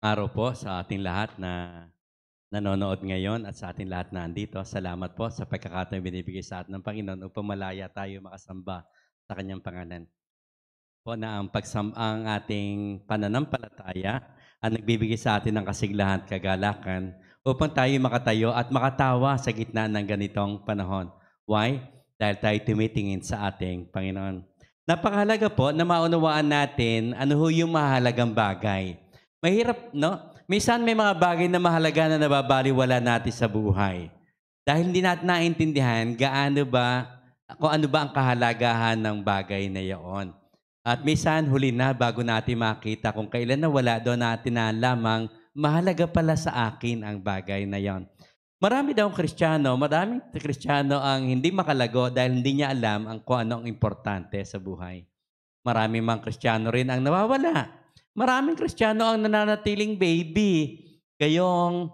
Araw po sa ating lahat na nanonood ngayon at sa ating lahat na andito. Salamat po sa pagkakataon binibigay sa atin ng Panginoon upang malaya tayo makasamba sa Kanyang pangalan. Po na ang ating pananampalataya ang nagbibigay sa atin ng kasiglahan at kagalakan upang tayo makatayo at makatawa sa gitna ng ganitong panahon. Why? Dahil tayo tumitingin sa ating Panginoon. Napakahalaga po na maunawaan natin ano ho yung mahalagang bagay. Mahirap, no? Minsan may mga bagay na mahalaga na nababaliwala natin sa buhay. Dahil hindi natin naintindihan kung ano ba ang kahalagahan ng bagay na iyon. At minsan huli na bago natin makita kung kailan na wala doon natin na lamang mahalaga pala sa akin ang bagay na yon. Maraming Kristiyano ang hindi makalago dahil hindi niya alam kung ano ang importante sa buhay. Maraming mga Kristiyano rin ang nawawala. Maraming Kristiyano ang nananatiling baby. Gayong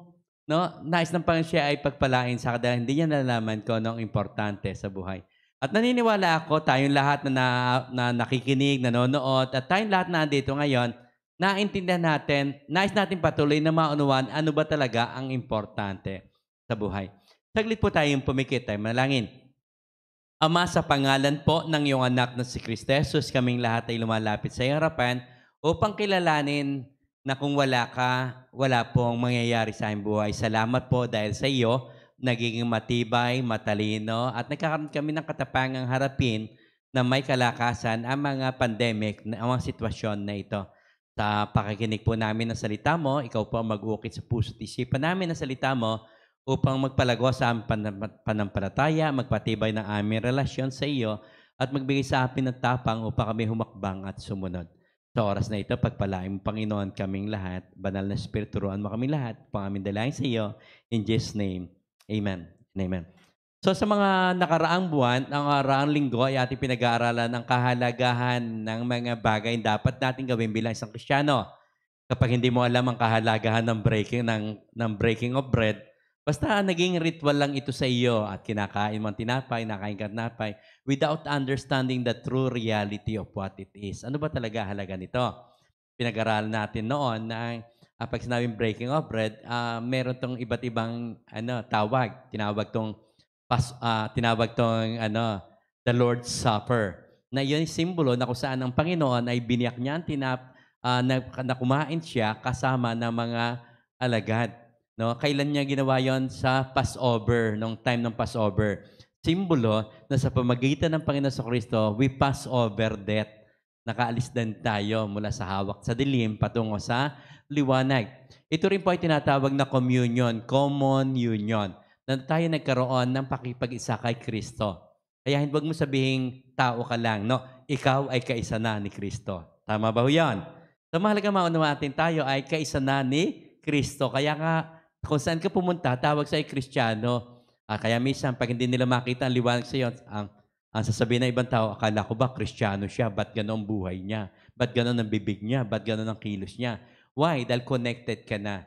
nais ng Panginoon siya ay pagpalain sa dahil hindi niya nalalaman kung ano ang importante sa buhay. At naniniwala ako, tayong lahat na nakikinig, nanonood, at tayong lahat na andito ngayon, naintindihan natin, nais natin patuloy na maunawaan ano ba talaga ang importante sa buhay. Saglit po tayong pumikit, tayo manalangin. Ama, sa pangalan po ng iyong anak na si Kristo Jesus, kaming lahat ay lumalapit sa iyong harapan upang kilalanin na kung wala ka, wala pong mangyayari sa aming buhay. Salamat po dahil sa iyo, nagiging matibay, matalino, at nagkakaroon kami ng katapangang harapin na may kalakasan ang mga pandemic, ang mga sitwasyon na ito. Sa pakikinig po namin ng salita mo, ikaw po ang mag-uukit sa puso't isipan namin ng salita mo upang magpalago sa aming panampalataya, magpatibay ng aming relasyon sa iyo, at magbigay sa amin ng tapang upang kami humakbang at sumunod. Sa oras na ito, pagpalain mo, Panginoon, kaming lahat. Banal na Espiritu, turuan mo kaming lahat. Pang aming dalayan sa iyo. In Jesus' name, Amen and Amen. So sa mga nakaraang buwan, ang nakaraang linggo ay ating pinag-aaralan ang kahalagahan ng mga bagay na dapat natin gawin bilang isang Kristiyano. Kapag hindi mo alam ang kahalagahan ng breaking of bread, basta naging ritual lang ito sa iyo at kinakain mo ang tinapay, nakain ka ng tinapay, without understanding the true reality of what it is. Ano ba talaga halaga nito? Pinag-aralan natin noon na pag sinabing breaking of bread, meron tong iba't ibang tawag. Tinawag tong the Lord's Supper. Na yun yung simbolo na kung saan ang Panginoon ay biniyak niya ang na kumain siya kasama ng mga alagad. No? Kailan niya ginawa yon? Sa Passover, nung time ng Passover. Simbolo na sa pamagitan ng Panginoon sa Kristo, we pass over death. Nakaalis din tayo mula sa hawak sa dilim patungo sa liwanag. Ito rin po ay tinatawag na communion, common union, na tayo nagkaroon ng pakipag-isa kay Kristo. Kaya huwag mo sabihin tao ka lang, no? Ikaw ay kaisa na ni Kristo. Tama ba yan? So mahalaga maunawaan natin tayo ay kaisa na ni Kristo. Kaya nga, kung saan ka pumunta, tawag sa Kristiyano. Kaya minsan, pag hindi nila makita ang liwanag sa iyo, ang sasabihin ng ibang tao, akala ko ba Kristiyano siya? Ba't gano'n ang buhay niya? Ba't gano'n ang bibig niya? Ba't gano'n ang kilos niya? Why? Dahil connected ka na.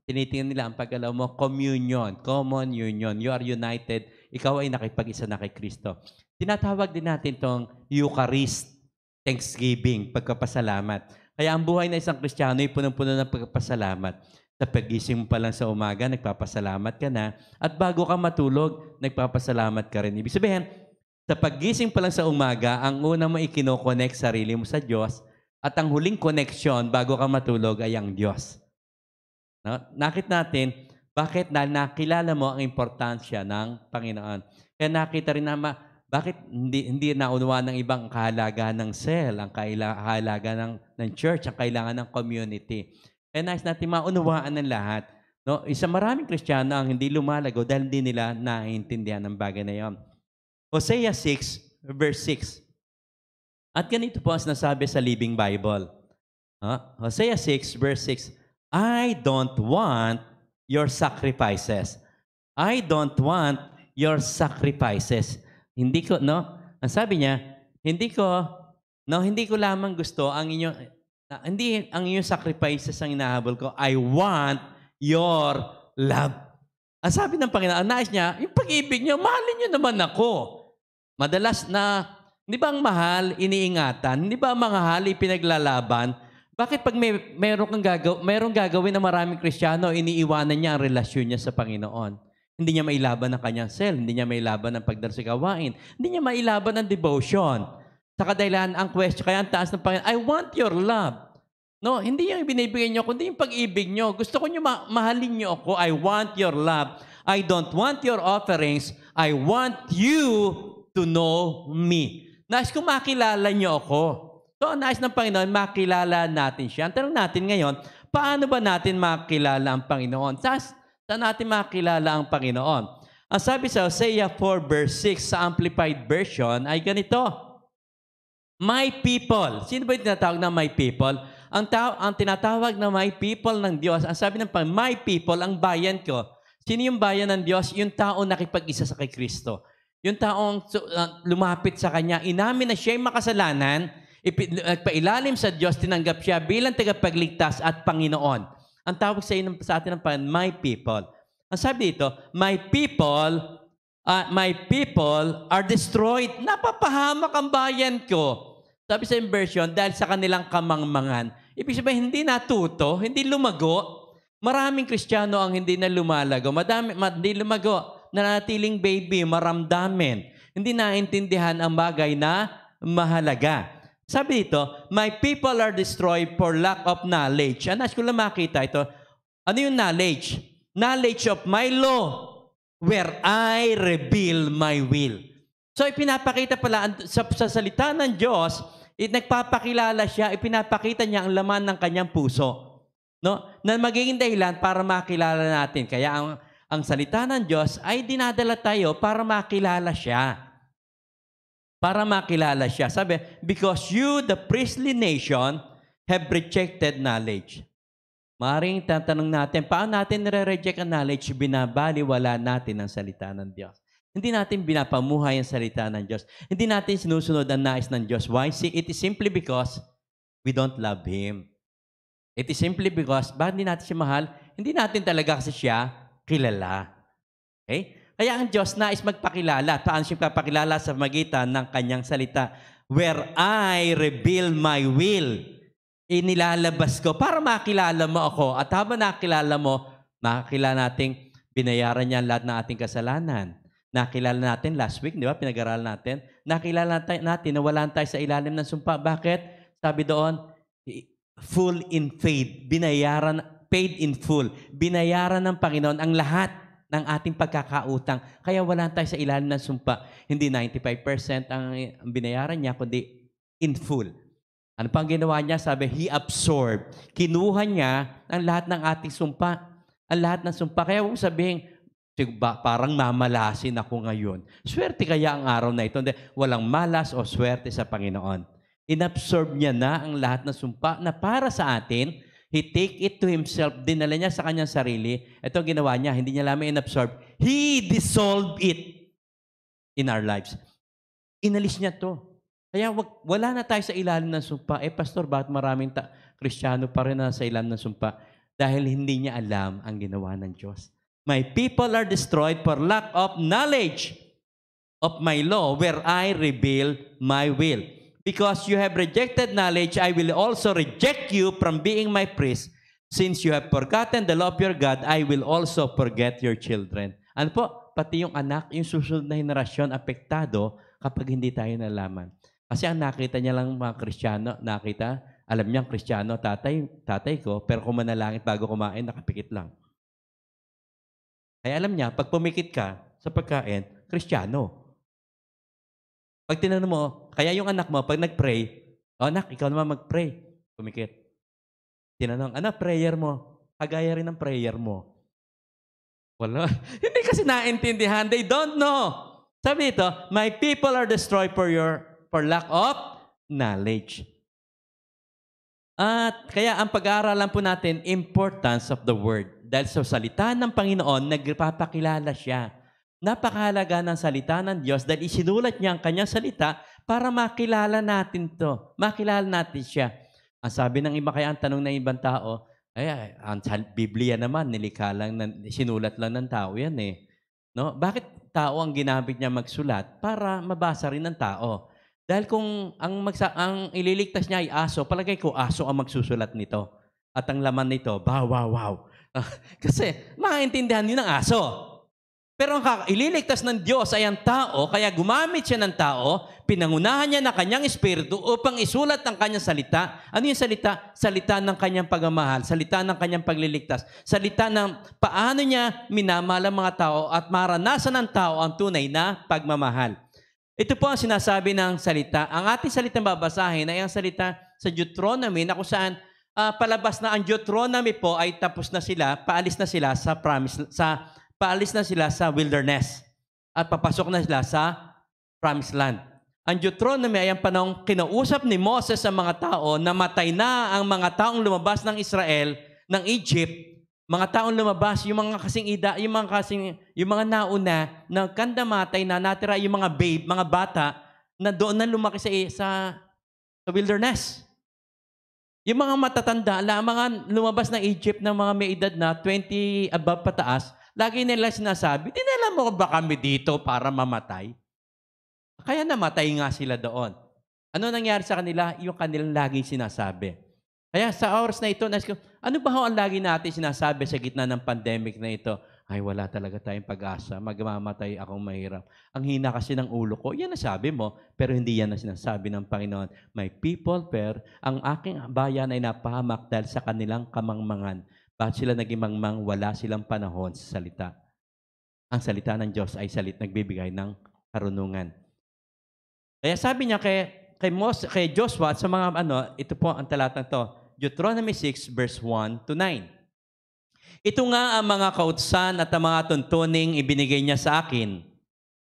Tinitingnan nila ang paggalaw mo, communion, common union. You are united. Ikaw ay nakipag-isa na kay Kristo. Tinatawag din natin itong Eucharist, Thanksgiving, pagkapasalamat. Kaya ang buhay ng isang Kristiyano ay punong-puno ng pagpapasalamat. Sa pagising mo pa lang sa umaga, nagpapasalamat ka na. At bago ka matulog, nagpapasalamat ka rin. Ibig sabihin, sa pagising pa lang sa umaga, ang una mo ikinokonek sarili mo sa Diyos at ang huling connection bago ka matulog ay ang Diyos. No? Nakita natin, bakit? Dahil nakilala mo ang importansya ng Panginoon. Kaya nakita rin naman, bakit hindi naunawaan ng ibang kahalagahan ng cell, ang kahalagahan ng church, ang kailangan ng community. Kaya nais natin maunawaan ng lahat. No? Isa maraming Kristiyano ang hindi lumalago dahil hindi nila naiintindihan ang bagay na yon. Hosea 6, verse 6. At ganito po ang sinasabi sa Living Bible. Hosea 6, verse 6. I don't want your sacrifices. I don't want your sacrifices. Hindi ko, no? Ang sabi niya, hindi ko lamang gusto ang inyong, hindi ang inyong sacrifices ang inahabol ko. I want your love. Ang sabi ng Panginoon, ang nais niya, yung pag-ibig niyo, mahalin niyo naman ako. Madalas na, hindi ba ang mahal iniingatan? Hindi ba ang mahal ipinaglalaban? Bakit 'pag merong gagawin na maraming Kristiyano, iniiwanan niya ang relasyon niya sa Panginoon? Hindi niya mailaban ang kanyang self, hindi niya mailaban ang pagdarasal sa gawain, hindi niya mailaban ang devotion. Sa kadahilan ang question, kaya ang taas ng Panginoon, I want your love. No, hindi yung binibigay niyo, kundi yung pag-ibig niyo. Gusto ko niyo mahalin niyo ako. I want your love. I don't want your offerings. I want you to know me. Nais ko makilala niyo ako. So, ang nais ng Panginoon, makilala natin siya. Ang tanong natin ngayon, paano ba natin makilala ang Panginoon? Saan natin makilala ang Panginoon? Ang sabi sa Hosea 4 verse 6 sa Amplified Version ay ganito, my people. Sino ba yung tinatawag na my people? Ang tinatawag na my people ng Diyos, ang sabi ng Panginoon, my people, ang bayan ko. Sino yung bayan ng Diyos? Yung tao nakipag-isa sa kay Kristo. Yung taong lumapit sa Kanya, inamin na siya yung makasalanan, nagpailalim sa Diyos, tinanggap siya bilang tagapagligtas at Panginoon. Ang tawag sa atin ng Panginoon, my people. Ang sabi dito, my people are destroyed. Napapahamak ang bayan ko. Sabi sa version, dahil sa kanilang kamangmangan. Ibig sabihin, hindi natuto, hindi lumago. Maraming Kristiyano ang hindi na lumalago. Hindi lumago. Nanatiling baby, maramdamin. Hindi naintindihan ang bagay na mahalaga. Sabi dito, my people are destroyed for lack of knowledge. Anas ko lang makita ito. Ano yung knowledge? Knowledge of my law, where I reveal my will. So, ipinapakita pala sa salita ng Diyos, nagpapakilala siya, ipinapakita niya ang laman ng kanyang puso. No? Na magiging dahilan para makilala natin. Kaya ang salita ng Diyos ay dinadala tayo para makilala siya. Para makilala siya. Sabi, because you, the priestly nation, have rejected knowledge. Maaaring tatanong natin, paano natin nire-reject ang knowledge? Binabaliwala natin ang salita ng Diyos. Hindi natin binapamuhay ang salita ng Diyos. Hindi natin sinusunod ang nais ng Diyos. Why? See, it is simply because we don't love Him. It is simply because, bakit hindi natin siya mahal? Hindi natin talaga kasi siya kilala. Okay? Kaya ang Diyos nais magpakilala. Paano siya magpapakilala sa magitan ng kanyang salita? Where I reveal my will. Inilalabas ko para makilala mo ako. At habang nakilala mo, makakilala nating binayaran niya lahat ng ating kasalanan. Nakilala natin last week, di ba? Pinag-aralan natin. Nakilala natin na wala tayo sa ilalim ng sumpa. Bakit? Sabi doon, full in faith. Binayaran, paid in full. Binayaran ng Panginoon ang lahat ng ating pagkakautang. Kaya wala tayo sa ilalim ng sumpa. Hindi 95% ang binayaran niya, kundi in full. Ano pang ginawa niya? Sabi, He absorbed. Kinuha niya ang lahat ng ating sumpa. Ang lahat ng sumpa. Kaya huwag sabihin, parang mamalasin ako ngayon. Swerte kaya ang araw na ito. Hindi, walang malas o swerte sa Panginoon. Inabsorb niya na ang lahat ng sumpa na para sa atin. He take it to Himself. Dinala niya sa kanyang sarili. Ito ang ginawa niya. Hindi niya lamang inabsorb. He dissolved it in our lives. Inalis niya to. Kaya wala na tayo sa ilalim ng sumpa. Pastor, bakit maraming Kristiyano pa rin na sa ilalim ng sumpa? Dahil hindi niya alam ang ginawa ng Diyos. My people are destroyed for lack of knowledge of my law, where I reveal my will. Because you have rejected knowledge, I will also reject you from being my priest. Since you have forgotten the law of your God, I will also forget your children. Ano po? Pati yung anak, yung susunod na henerasyon, apektado kapag hindi tayo nalaman. Kasi ang nakita niya lang mga Kristiyano, alam niya Kristiyano, tatay ko, pero kung manalangit bago kumain, nakapikit lang. Kaya alam niya, pag pumikit ka sa pagkain, Kristiyano. Pag tinanong mo, kaya yung anak mo, pag nag-pray, anak, ikaw naman mag-pray. Pumikit. Tinanong, prayer mo? Kagaya rin ng prayer mo. Wala. Hindi kasi naintindihan. They don't know. Sabi ito, my people are destroyed for lack of knowledge. At kaya ang pag-aaralan po natin, importance of the word. Dahil sa salita ng Panginoon, nagpapakilala siya. Napakahalaga ng salita ng Diyos dahil isinulat niya ang kanyang salita para makilala natin to. Makilala natin siya. Ang sabi ng iba, kaya ang tanong ng ibang tao, ang Biblia naman, nilikha lang, sinulat lang ng tao yan eh. No? Bakit tao ang ginamit niya magsulat? Para mabasa rin ng tao. Dahil kung ang ililigtas niya ay aso, palagay ko aso ang magsusulat nito. At ang laman nito, wow, wow, wow. Kasi maintindihan yun ng aso. Pero ang ililigtas ng Diyos ay ang tao, kaya gumamit siya ng tao, pinangunahan niya na kanyang espiritu upang isulat ang kanyang salita. Ano yung salita? Salita ng kanyang pagmamahal, salita ng kanyang pagliligtas, salita ng paano niya minamahal ang mga tao at maranasan ng tao ang tunay na pagmamahal. Ito po ang sinasabi ng salita. Ang ating salitang babasahin ay ang salita sa Deuteronomy na kung saan palabas na ang Deuteronomy po ay tapos na sila, paalis na sila sa wilderness at papasok na sila sa promised land. Ang Deuteronomy ay ang panahong kinausap ni Moses sa mga tao na matay na ang mga taong lumabas ng Israel, ng Egypt, mga taong lumabas, yung mga nauna na kandamatay na natira yung mga babe, mga bata na doon na lumaki sa wilderness. Yung mga matatanda, mga lumabas ng Egypt na mga may edad na 20 above pataas, lagi nila sinasabi, dinala mo ba kami dito para mamatay? Kaya namatay nga sila doon. Ano nangyari sa kanila? Yung kanilang laging sinasabi. Kaya sa oras na ito, ano ba ang lagi natin sinasabi sa gitna ng pandemic na ito? Ay, wala talaga tayong pag-asa. Magmamatay akong mahirap. Ang hina kasi ng ulo ko. Yan ang sabi mo, pero hindi yan ang sinasabi ng Panginoon. My people, ang aking bayan ay napahamak dahil sa kanilang kamangmangan. Bakit sila naging mangmang? Wala silang panahon sa salita. Ang salita ng Diyos ay nagbibigay ng karunungan. Kaya sabi niya kay Joshua at sa mga ito po ang talatang to, Deuteronomy 6 verse 1 to 9. Ito nga ang mga kautusan at ang mga tuntuning ibinigay niya sa akin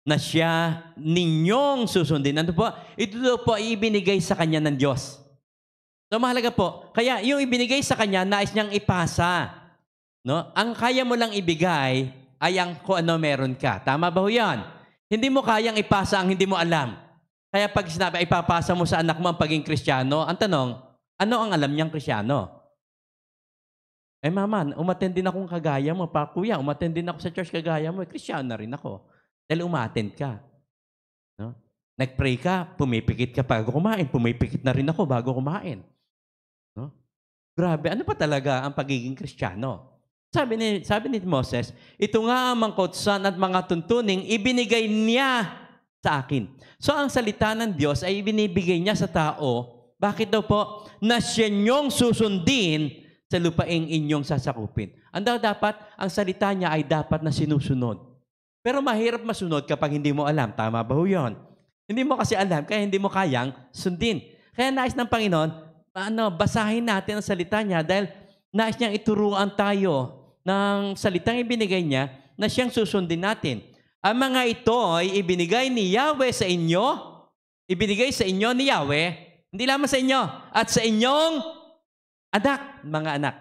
na siya ninyong susundin. Ano po? Ito po ay ibinigay sa kanya ng Diyos. So mahalaga po. Kaya yung ibinigay sa kanya, nais niyang ipasa. No? Ang kaya mo lang ibigay ay ang kung ano meron ka. Tama ba ho yan? Hindi mo kayang ipasa ang hindi mo alam. Kaya pag sinabi, ipapasa mo sa anak mo ang pagiging Kristiyano, ang tanong, ano ang alam niyang Kristiyano? Mama, umattend din akong kagaya mo. Kuya, umattend din ako sa church kagaya mo. Kristiyano na rin ako. Dahil umattend ka. No? Nag-pray ka, pumipikit ka bago kumain. Pumipikit na rin ako bago kumain. No? Grabe, ano pa talaga ang pagiging Kristiyano? Sabi ni Moses, ito nga ang mga kautusan at mga tuntuning ibinigay niya sa akin. So ang salita ng Diyos ay ibinibigay niya sa tao. Bakit daw po? Na siya niyong susundin sa lupaing inyong sasakupin. Ang salita niya ay dapat na sinusunod. Pero mahirap masunod kapag hindi mo alam. Tama ba ho yun? Hindi mo kasi alam, kaya hindi mo kayang sundin. Kaya nais ng Panginoon, basahin natin ang salita niya dahil nais niyang ituruan tayo ng salitang ibinigay niya na siyang susundin natin. Ang mga ito ay ibinigay ni Yahweh sa inyo, ibinigay sa inyo ni Yahweh, hindi lamang sa inyo, at sa inyong mga anak.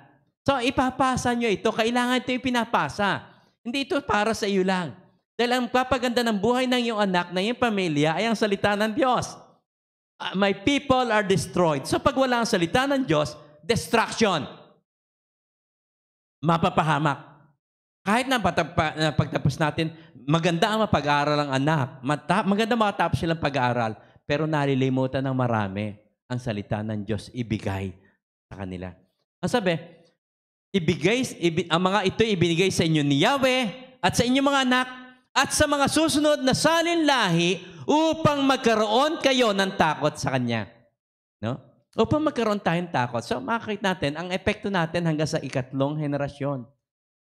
So, ipapasa nyo ito. Kailangan ito ipinapasa. Hindi ito para sa iyo lang. Dahil ang papaganda ng buhay ng iyong anak, ng iyong pamilya, ay ang salita ng Diyos. My people are destroyed. So, pag wala ang salita ng Diyos, destruction. Mapapahamak. Kahit na pagtapos natin, maganda ang mapag-aaral ang anak. Maganda makatapos silang pag-aaral. Pero nalilimutan ng marami ang salita ng Diyos ibigay sa kanila. Ang sabi, ang mga ito ibinigay sa inyo ni Yahweh at sa inyong mga anak at sa mga susunod na salinlahi upang magkaroon kayo ng takot sa Kanya. No? Upang magkaroon tayong takot. So makikita natin, ang epekto natin hanggang sa ikatlong henerasyon.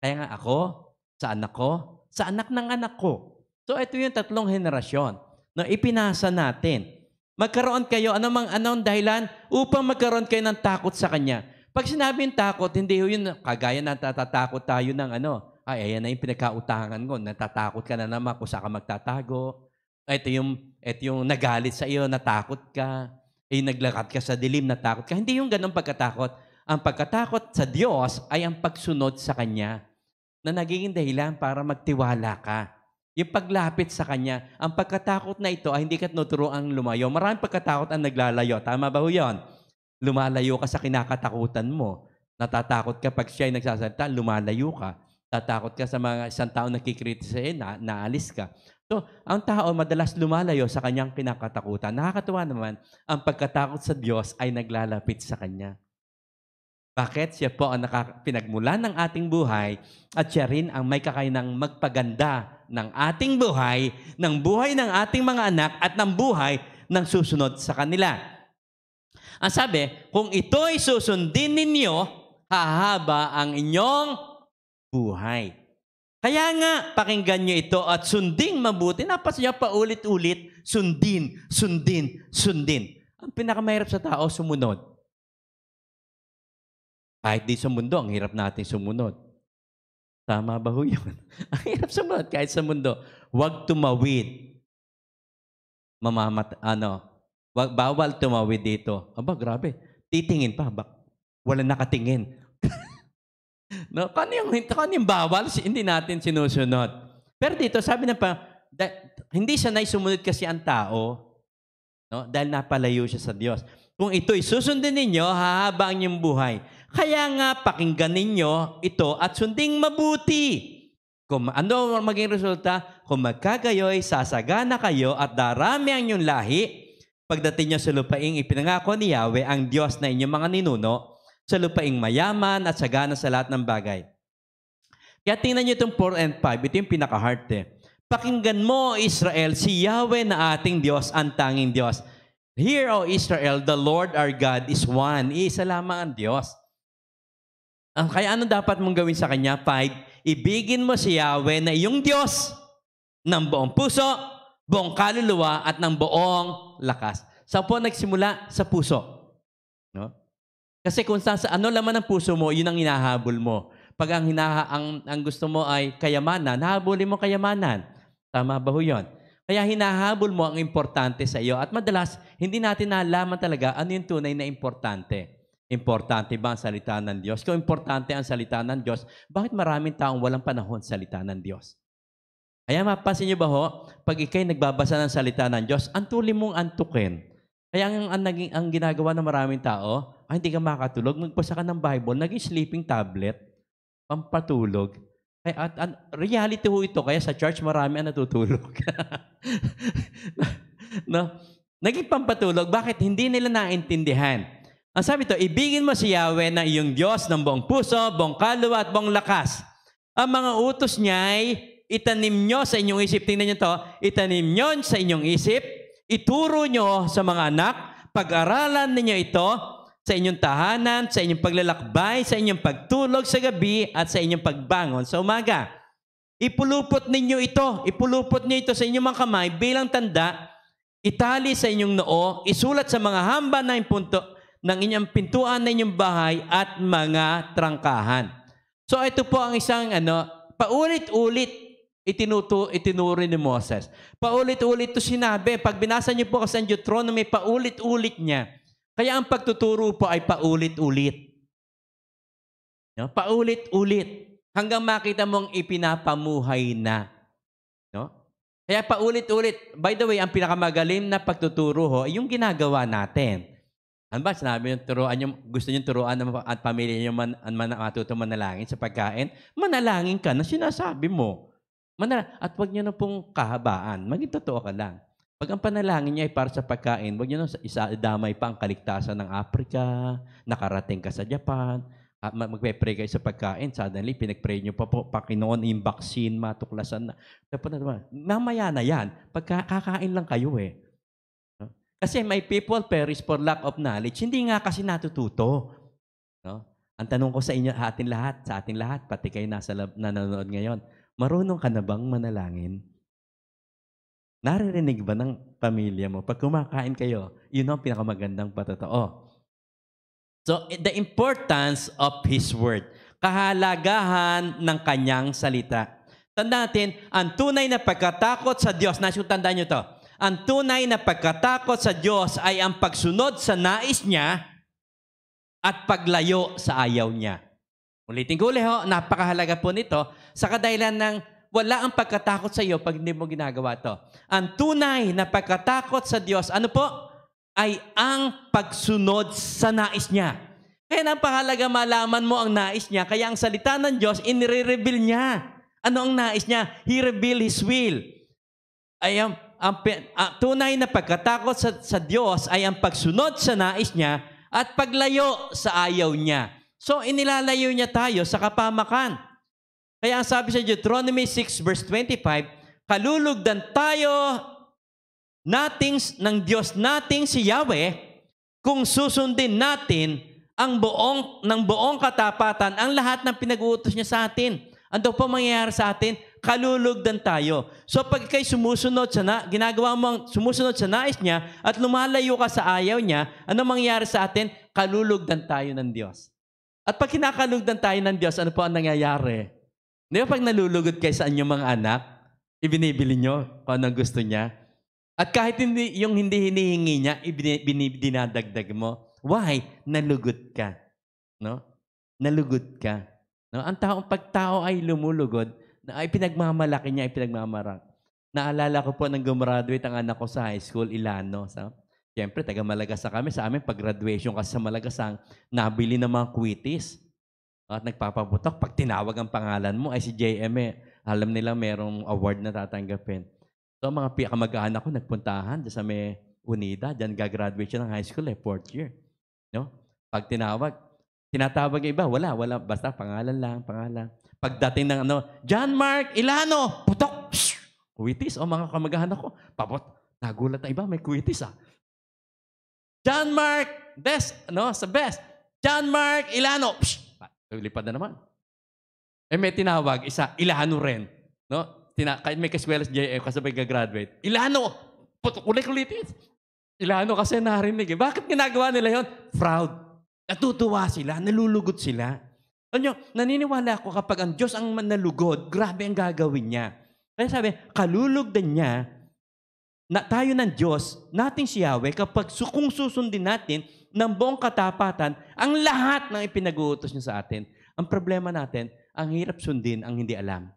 Kaya nga ako, sa anak ko, sa anak ng anak ko. So ito yung tatlong henerasyon na ipinasa natin. Magkaroon kayo, anong dahilan? Upang magkaroon kayo ng takot sa Kanya. Pag sinabing takot, hindi yun, kagaya na natatakot tayo ng ayan na yung pinagkautangan ko, natatakot ka na naman kung saan ka magtatago. Ito yung nagalit sa iyo, natakot ka. Naglakad ka sa dilim, natakot ka. Hindi yung ganong pagkatakot. Ang pagkatakot sa Diyos ay ang pagsunod sa Kanya na nagiging dahilan para magtiwala ka. Yung paglapit sa Kanya, ang pagkatakot na ito ay hindi ka tinuturoang lumayo. Maraming pagkatakot ang naglalayo. Tama ba ho yun? Lumalayo ka sa kinakatakutan mo. Natatakot ka pag siya ay nagsasalita, lumalayo ka. Tatakot ka sa mga isang tao nakikritise, naalis ka. So, ang tao madalas lumalayo sa kanyang kinakatakutan. Nakakatuwa naman, ang pagkatakot sa Diyos ay naglalapit sa Kanya. Bakit? Siya po ang pinagmulan ng ating buhay at siya rin ang may kakayanang magpaganda ng ating buhay ng ating mga anak at ng buhay ng susunod sa kanila. Ang sabi, kung ito'y susundin ninyo, hahaba ang inyong buhay. Kaya nga, pakinggan nyo ito at sunding mabuti. Napas niya paulit-ulit, sundin. Ang pinakamahirap sa tao, sumunod. Kahit di sa mundo, ang hirap natin sumunod. Tama ba ho yun? Ang hirap sumunod kahit sa mundo. Huwag tumawid. Bawal tumawid dito. Aba, grabe. Titingin pa. Wala nakatingin. No, kano yung bawal, hindi natin sinusunod. Pero dito, sabi na pa, hindi sanay sumunod kasi ang tao, no? Dahil napalayo siya sa Diyos. Kung ito'y susundin ninyo, hahaba ang inyong buhay. Kaya nga, pakinggan ninyo ito at sunding mabuti. Kung ano maging resulta, kung magkagayoy, sasagana kayo at darami ang inyong lahi, pagdating nyo sa lupaing ipinangako ni Yahweh, ang Diyos na inyong mga ninuno, sa lupaing mayaman at sagana sa lahat ng bagay. Kaya tingnan nyo itong 4 and 5. Ito yung pinaka-heart Pakinggan mo, Israel, si Yahweh na ating Diyos, ang tanging Diyos. Hear, O Israel, the Lord our God is one. Iisa lamang ang Diyos. Kaya ano dapat mong gawin sa Kanya? 5, ibigin mo si Yahweh na iyong Diyos ng buong puso, buong kaluluwa, at ng buong lakas. Saan po nagsimula? Sa puso. No? Kasi kung ano laman ng puso mo, yun ang hinahabol mo. Pag ang gusto mo ay kayamanan, hahabulin mo kayamanan. Tama ba ho yun? Kaya hinahabol mo ang importante sa iyo. At madalas, hindi natin nalaman talaga ano yung tunay na importante. Importante ba ang salita ng Diyos? Kung importante ang salita ng Diyos, bakit maraming taong walang panahon sa salita ng Diyos? Kaya mapapansin niyo ba ho, pag ikay nagbabasa ng salita ng Diyos, ang tuloy mong antukin. Kaya ang ginagawa ng maraming tao, hindi ka makatulog, magbasa ka ng Bible, naging sleeping tablet, pampatulog. At reality ho ito, kaya sa church marami ang natutulog. No? Naging pampatulog, bakit? Hindi nila naintindihan. Ang sabi ito, ibigin mo si Yahweh na iyong Diyos ng buong puso, buong kaluluwa at buong lakas. Ang mga utos niya ay itanim nyo sa inyong isip. Tingnan nyo ito, itanim nyo sa inyong isip, ituro nyo sa mga anak, pag-aralan ninyo ito sa inyong tahanan, sa inyong paglalakbay, sa inyong pagtulog sa gabi, at sa inyong pagbangon sa umaga. Ipulupot ninyo ito sa inyong mga kamay bilang tanda, itali sa inyong noo, isulat sa mga hamba ng inyong pintuan ng inyong bahay at mga trangkahan. So ito po ang isang paulit-ulit itinuro ni Moses. Paulit-ulit ito sinabi. Pag binasa niyo po kasi ang Deuteronomy, paulit-ulit niya. Kaya ang pagtuturo po ay paulit-ulit. No? Paulit-ulit. Hanggang makita mong ipinapamuhay na. No? Kaya paulit-ulit. By the way, ang pinakamagaling na pagtuturo ho, ay yung ginagawa natin. Ano ba? Sinabi yung gusto nyo turuan at pamilya nyo matuto manalangin sa pagkain? Manalangin ka na sinasabi mo. At huwag nyo na pong kahabaan. Maging totoo ka lang. Pag ang panalangin niya ay para sa pagkain, huwag nyo na isadamay pa ang kaligtasan ng Africa, nakarating ka sa Japan, at magpe-pray kayo sa pagkain, suddenly pinag-pray nyo pa po, Panginoon, yung vaccine, matuklasan na. Mamaya na yan. Pagkakain lang kayo eh. Kasi may people perish for lack of knowledge. Hindi nga kasi natututo. No? Ang tanong ko sa inyo, sa ating lahat, pati kayo nanonood ngayon, marunong ka na bang manalangin? Naririnig ba ng pamilya mo? Pag kumakain kayo, yun ang pinakamagandang patotoo. So, the importance of His Word. Kahalagahan ng Kanyang salita. Tandaan natin, ang tunay na pagkatakot sa Diyos, tandaan nyo to, ang tunay na pagkatakot sa Diyos ay ang pagsunod sa nais niya at paglayo sa ayaw niya. Ulitin ko ulit ho, napakahalaga po nito sa kadahilan ng wala ang pagkatakot sa iyo pag hindi mo ginagawa to. Ang tunay na pagkatakot sa Diyos, ano po? Ay ang pagsunod sa nais niya. Kaya napakahalaga malaman mo ang nais niya. Kaya ang salita ng Diyos, inire-reveal niya. Ano ang nais niya? He revealed His will. tunay na pagkatakot sa Diyos ay ang pagsunod sa nais niya at paglayo sa ayaw niya. So, inilalayo niya tayo sa kapamakan. Kaya ang sabi sa Deuteronomy 6 verse 25, kalulugdan tayo ng Diyos nating si Yahweh kung susundin natin ng buong katapatan ang lahat ng pinag-uutos niya sa atin. Ano po mangyayari sa atin? Kalulugdan tayo. So pag ikay sumusunod sumusunod sa nais niya at lumalayo ka sa ayaw niya, ano mangyayari sa atin? Kalulugdan tayo ng Diyos. At pag kinakalugdan tayo ng Diyos, ano po ang nangyayari? Di ba pag nalulugod kayo sa inyong mga anak, ibinibili nyo kung anong gusto niya? At kahit hindi hinihingi niya, dinadagdag mo. Why? Nalugod ka. No? Nalugod ka. No? Pag tao ay lumulugod, ay pinagmamalaki niya, ay pinagmamarang. Naalala ko po nang gumraduate ang anak ko sa high school, Ilano. Siyempre, taga Malagasa kami. Sa amin, pag-graduation kasi sa Malagasang, nabili ng mga quitis. At nagpapaputok. Pag tinawag ang pangalan mo, ay si JM alam nila merong award na tatanggapin. So, mga kamag-anak ko nagpuntahan dyan sa may Unida. Diyan gagraduate siya ng high school, 4th year. No? Pag tinatawag iba, wala. Basta pangalan lang. Pagdating ng John Mark Ilano, putok! Psh! Quitis, mga kamag-anak ko. Nagulat na iba, may quitis John Mark, best, sa best. John Mark Ilano, psh! Lipad na naman. May tinawag, isa, Ilano rin. No? Kahit may kaswelas JF, kasabay gagraduate. Ilano! Putok, ulit-ulitis. Ilano kasi narinig. Bakit ginagawa nila yon? Proud. Natutuwa sila, nalulugod sila. Naniniwala ako kapag ang Diyos ang nalugod, grabe ang gagawin niya. Kaya sabi, kalulugdan niya na tayo ng Diyos, nating si Yahweh, kung susundin natin ng buong katapatan ang lahat ng ipinag-uutos niya sa atin. Ang problema natin, ang hirap sundin ang hindi alam.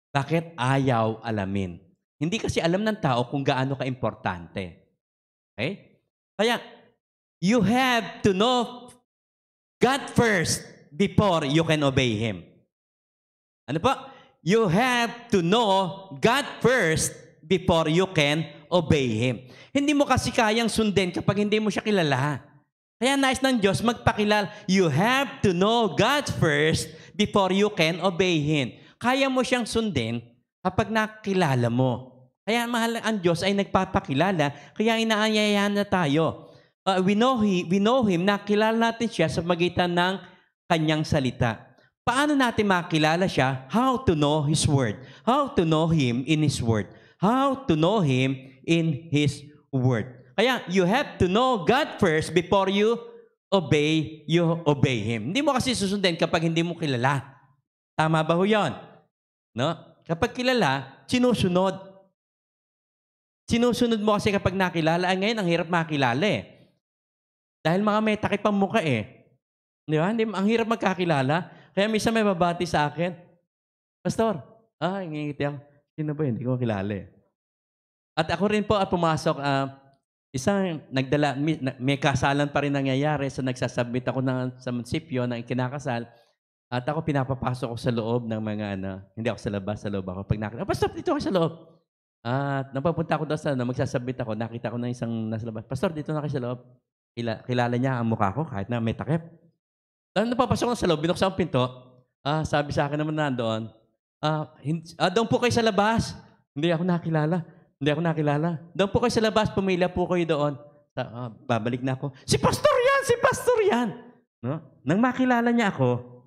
Bakit? Ayaw alamin. Hindi kasi alam ng tao kung gaano ka-importante. Okay? Kaya, you have to know God first before you can obey Him. Ano po? You have to know God first before you can obey Him. Hindi mo kasi kayang sundin kapag hindi mo siya kilala. Kaya nais ng Diyos magpakilala. You have to know God first before you can obey Him. Kaya mo siyang sundin kapag nakilala mo. Kaya mahal ang Diyos ay nagpapakilala, kaya inaanyayahan na tayo. We know Him, nakilala natin siya sa magitan ng Kanyang salita. Paano natin makilala siya? How to know His Word. How to know Him in His Word. How to know Him in His Word. Kaya you have to know God first before you obey Him. Hindi mo kasi susundin kapag hindi mo kilala. Tama ba ho yun? No? Kapag kilala, sinusunod. Sinusunod mo kasi kapag nakilala. Ngayon, ang hirap makilala Dahil mga may takip ang mukha Di ba? Ang hirap magkakilala. Kaya minsan may babati sa akin, Pastor, ngingiti ako. Sino ba yun? Hindi ko kilala At ako rin po at pumasok, isang nagdala, may kasalan pa rin nangyayari, so nagsasubmit ako sa munisipyo ng ikinakasal, at ako pinapapasok ko sa loob ng mga hindi ako sa labas, sa loob ako. Pag nakita, Pastor, dito ako sa loob. At napapunta ako doon magsasubmit ako, nakita ko na isang nasa labas, Pastor, dito na kayo sa loob. Kilala niya ang mukha ko kahit na may takip. Napapasok ko sa loob, binuksan ang pinto, sabi sa akin naman nandoon, doon po kayo sa labas. Hindi ako nakilala. Doon po kayo sa labas, pumila po kayo doon. Babalik na ako, si Pastor yan. No? Nang makilala niya ako,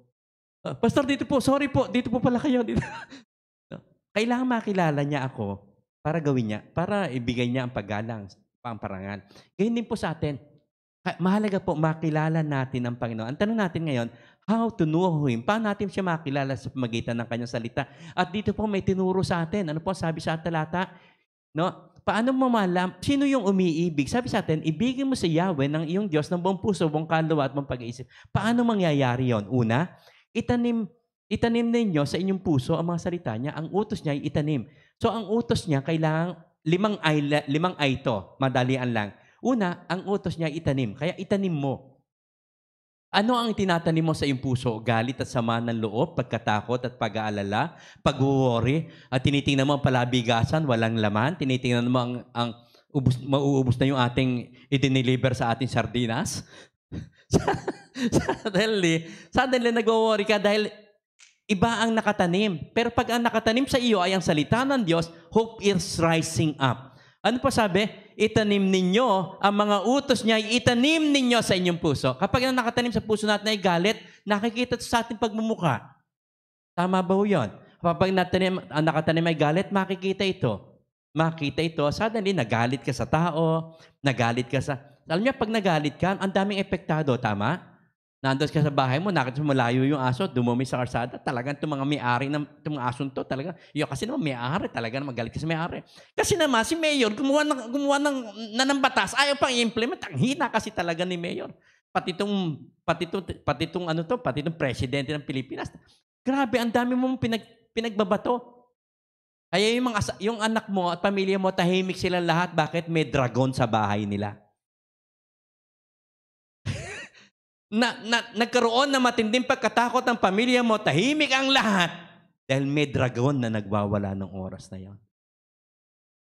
Pastor, dito po, sorry po, dito po pala kayo. Dito. Kailangan makilala niya ako para gawin niya, para ibigay niya ang paggalang, pamparangal. Ganyan din po sa atin. Mahalaga po, makilala natin ang Panginoon. Ang tanong natin ngayon, how to know Him? Paano natin siya makilala sa pamagitan ng Kanyang salita? At dito po may tinuro sa atin. Ano po sabi sa talata? No? Paano mo malam? Sino yung umiibig? Sabi sa atin, ibigin mo si Yahweh ng iyong Diyos ng buong puso, buong kaluluwa at buong pag-iisip. Paano mangyayari yon? Una, itanim ninyo sa inyong puso ang mga salita niya. Ang utos niya ay itanim. So ang utos niya kailangan limang ay to. Madalian lang. Una, ang utos niya ay itanim. Kaya itanim mo. Ano ang tinatanim mo sa iyong puso? Galit at sama ng loob, pagkatakot at pag-aalala, pag-worry, at tinitingnan mo ang palabigasan, walang laman, tinitingnan mo mauubos na yung ating i-deliver sa ating sardinas. Suddenly nag-worry ka dahil iba ang nakatanim. Pero pag ang nakatanim sa iyo ay ang salita ng Diyos, hope is rising up. Ano pa sabi? Itanim ninyo, ang mga utos niya, itanim ninyo sa inyong puso. Kapag ang nakatanim sa puso natin ay galit, nakikita ito sa ating pagmumuka. Tama ba ho yun? Kapag ang nakatanim ay galit, makikita ito. Makita ito, suddenly nagalit ka sa tao, nagalit ka sa... Alam niyo, pag nagalit ka, ang daming epektado, tama? Nandun ka sa bahay mo, nakita mo malayo yung aso, dumumi sa karsada, talagang itong mga may-ari ng itong aso to, talagang, yun, kasi naman may-ari, talagang magalit ka sa may-ari. Kasi naman, si Mayor, gumawa ng batas, ayaw pang i-implement, ang hina kasi talaga ni Mayor. Pati itong presidente ng Pilipinas. Grabe, ang dami mong pinagbabato. Kaya yung anak mo at pamilya mo, tahimik silang lahat. Bakit? May dragon sa bahay nila. Nagkaroon na matinding pagkatakot ng pamilya mo, tahimik ang lahat dahil may dragon na nagwawala ng oras na yon.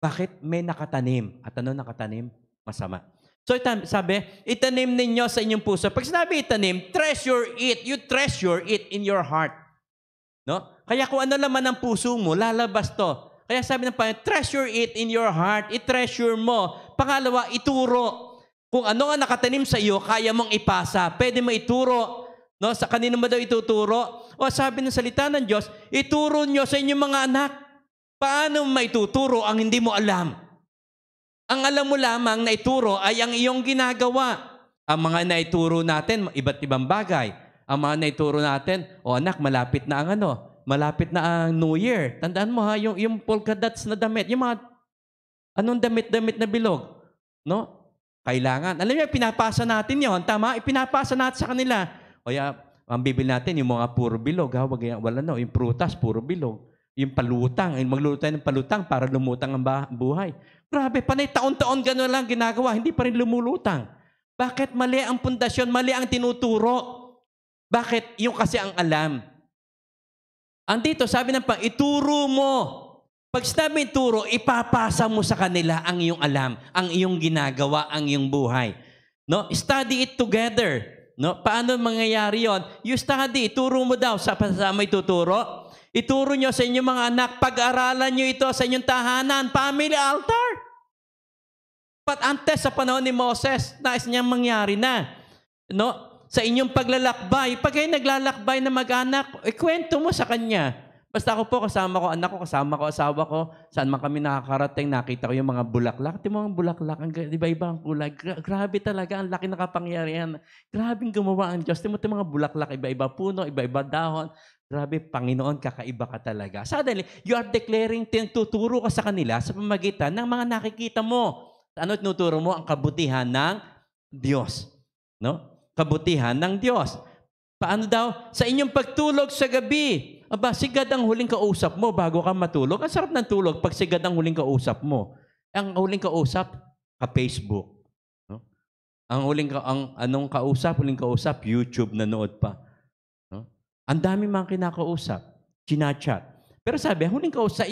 Bakit? May nakatanim. At ano nakatanim? Masama. So sabi, itanim ninyo sa inyong puso. Pag sinabi itanim, treasure it. You treasure it in your heart. No? Kaya kung ano naman ang puso mo, lalabas to. Kaya sabi ng Panginoon, treasure it in your heart. I-treasure mo. Pangalawa, ituro. Kung ano ang nakatanim sa iyo, kaya mong ipasa. Pwede mo ituro. No? Sa kanino mo daw ituturo? O sabi ng salita ng Diyos, ituro nyo sa inyong mga anak. Paano maituturo ang hindi mo alam? Ang alam mo lamang na ituro ay ang iyong ginagawa. Ang mga naituro natin, iba't ibang bagay. Ang mga naituro natin, anak, malapit na malapit na ang New Year. Tandaan mo yung polka dots na damit. Yung mga, anong damit-damit na bilog? No? Kailangan. Alam niyo, pinapasa natin yon, tama? Ipinapasa natin sa kanila. Kaya, ang bibili natin, yung mga puro bilog. Yung prutas, puro bilog. Yung palutang, magluluto tayo ng palutang para lumutang ang buhay. Grabe, panay taon-taon gano'n lang ginagawa, hindi pa rin lumulutang. Bakit mali ang pundasyon, mali ang tinuturo? Bakit? Yung kasi ang alam. Andito, sabi ng ituro mo. Pag sinabi ituro, ipapasa mo sa kanila ang iyong alam, ang iyong ginagawa, ang iyong buhay. No? Study it together. No? Paano mangyayari yon? You study, ituro mo daw sa may tuturo. Ituro nyo sa inyong mga anak, pag-aralan nyo ito sa inyong tahanan, family altar. But antes sa panahon ni Moses, nais niyang mangyari na. No? Sa inyong paglalakbay, pag kayo naglalakbay na mag-anak, ikwento mo sa kanya. Basta ako po, kasama ko anak ko, kasama ko asawa ko, saan man kami nakakarating, nakita ko yung mga bulaklak. Di mo ang bulaklak, iba-iba ang kulay. Grabe talaga, ang laki ng kapangyarihan. Grabing gumawa ang Diyos. Di mo yung mga bulaklak, iba-iba puno, iba-iba dahon. Grabe, Panginoon, kakaiba ka talaga. Suddenly, you are declaring, tuturo ka sa kanila sa pamagitan ng mga nakikita mo. Ano tinuturo mo? Ang kabutihan ng Diyos. No? Kabutihan ng Diyos. Paano daw? Sa inyong pagtulog sa gabi. Aba, sigad ang huling kausap mo bago ka matulog. Ang sarap ng tulog pag sigad ang huling kausap mo. Ang huling kausap, ka-Facebook. No? Huling kausap, YouTube nanood pa. No? Ang dami mga kinakausap, chinachat. Pero sabi, huling kausap,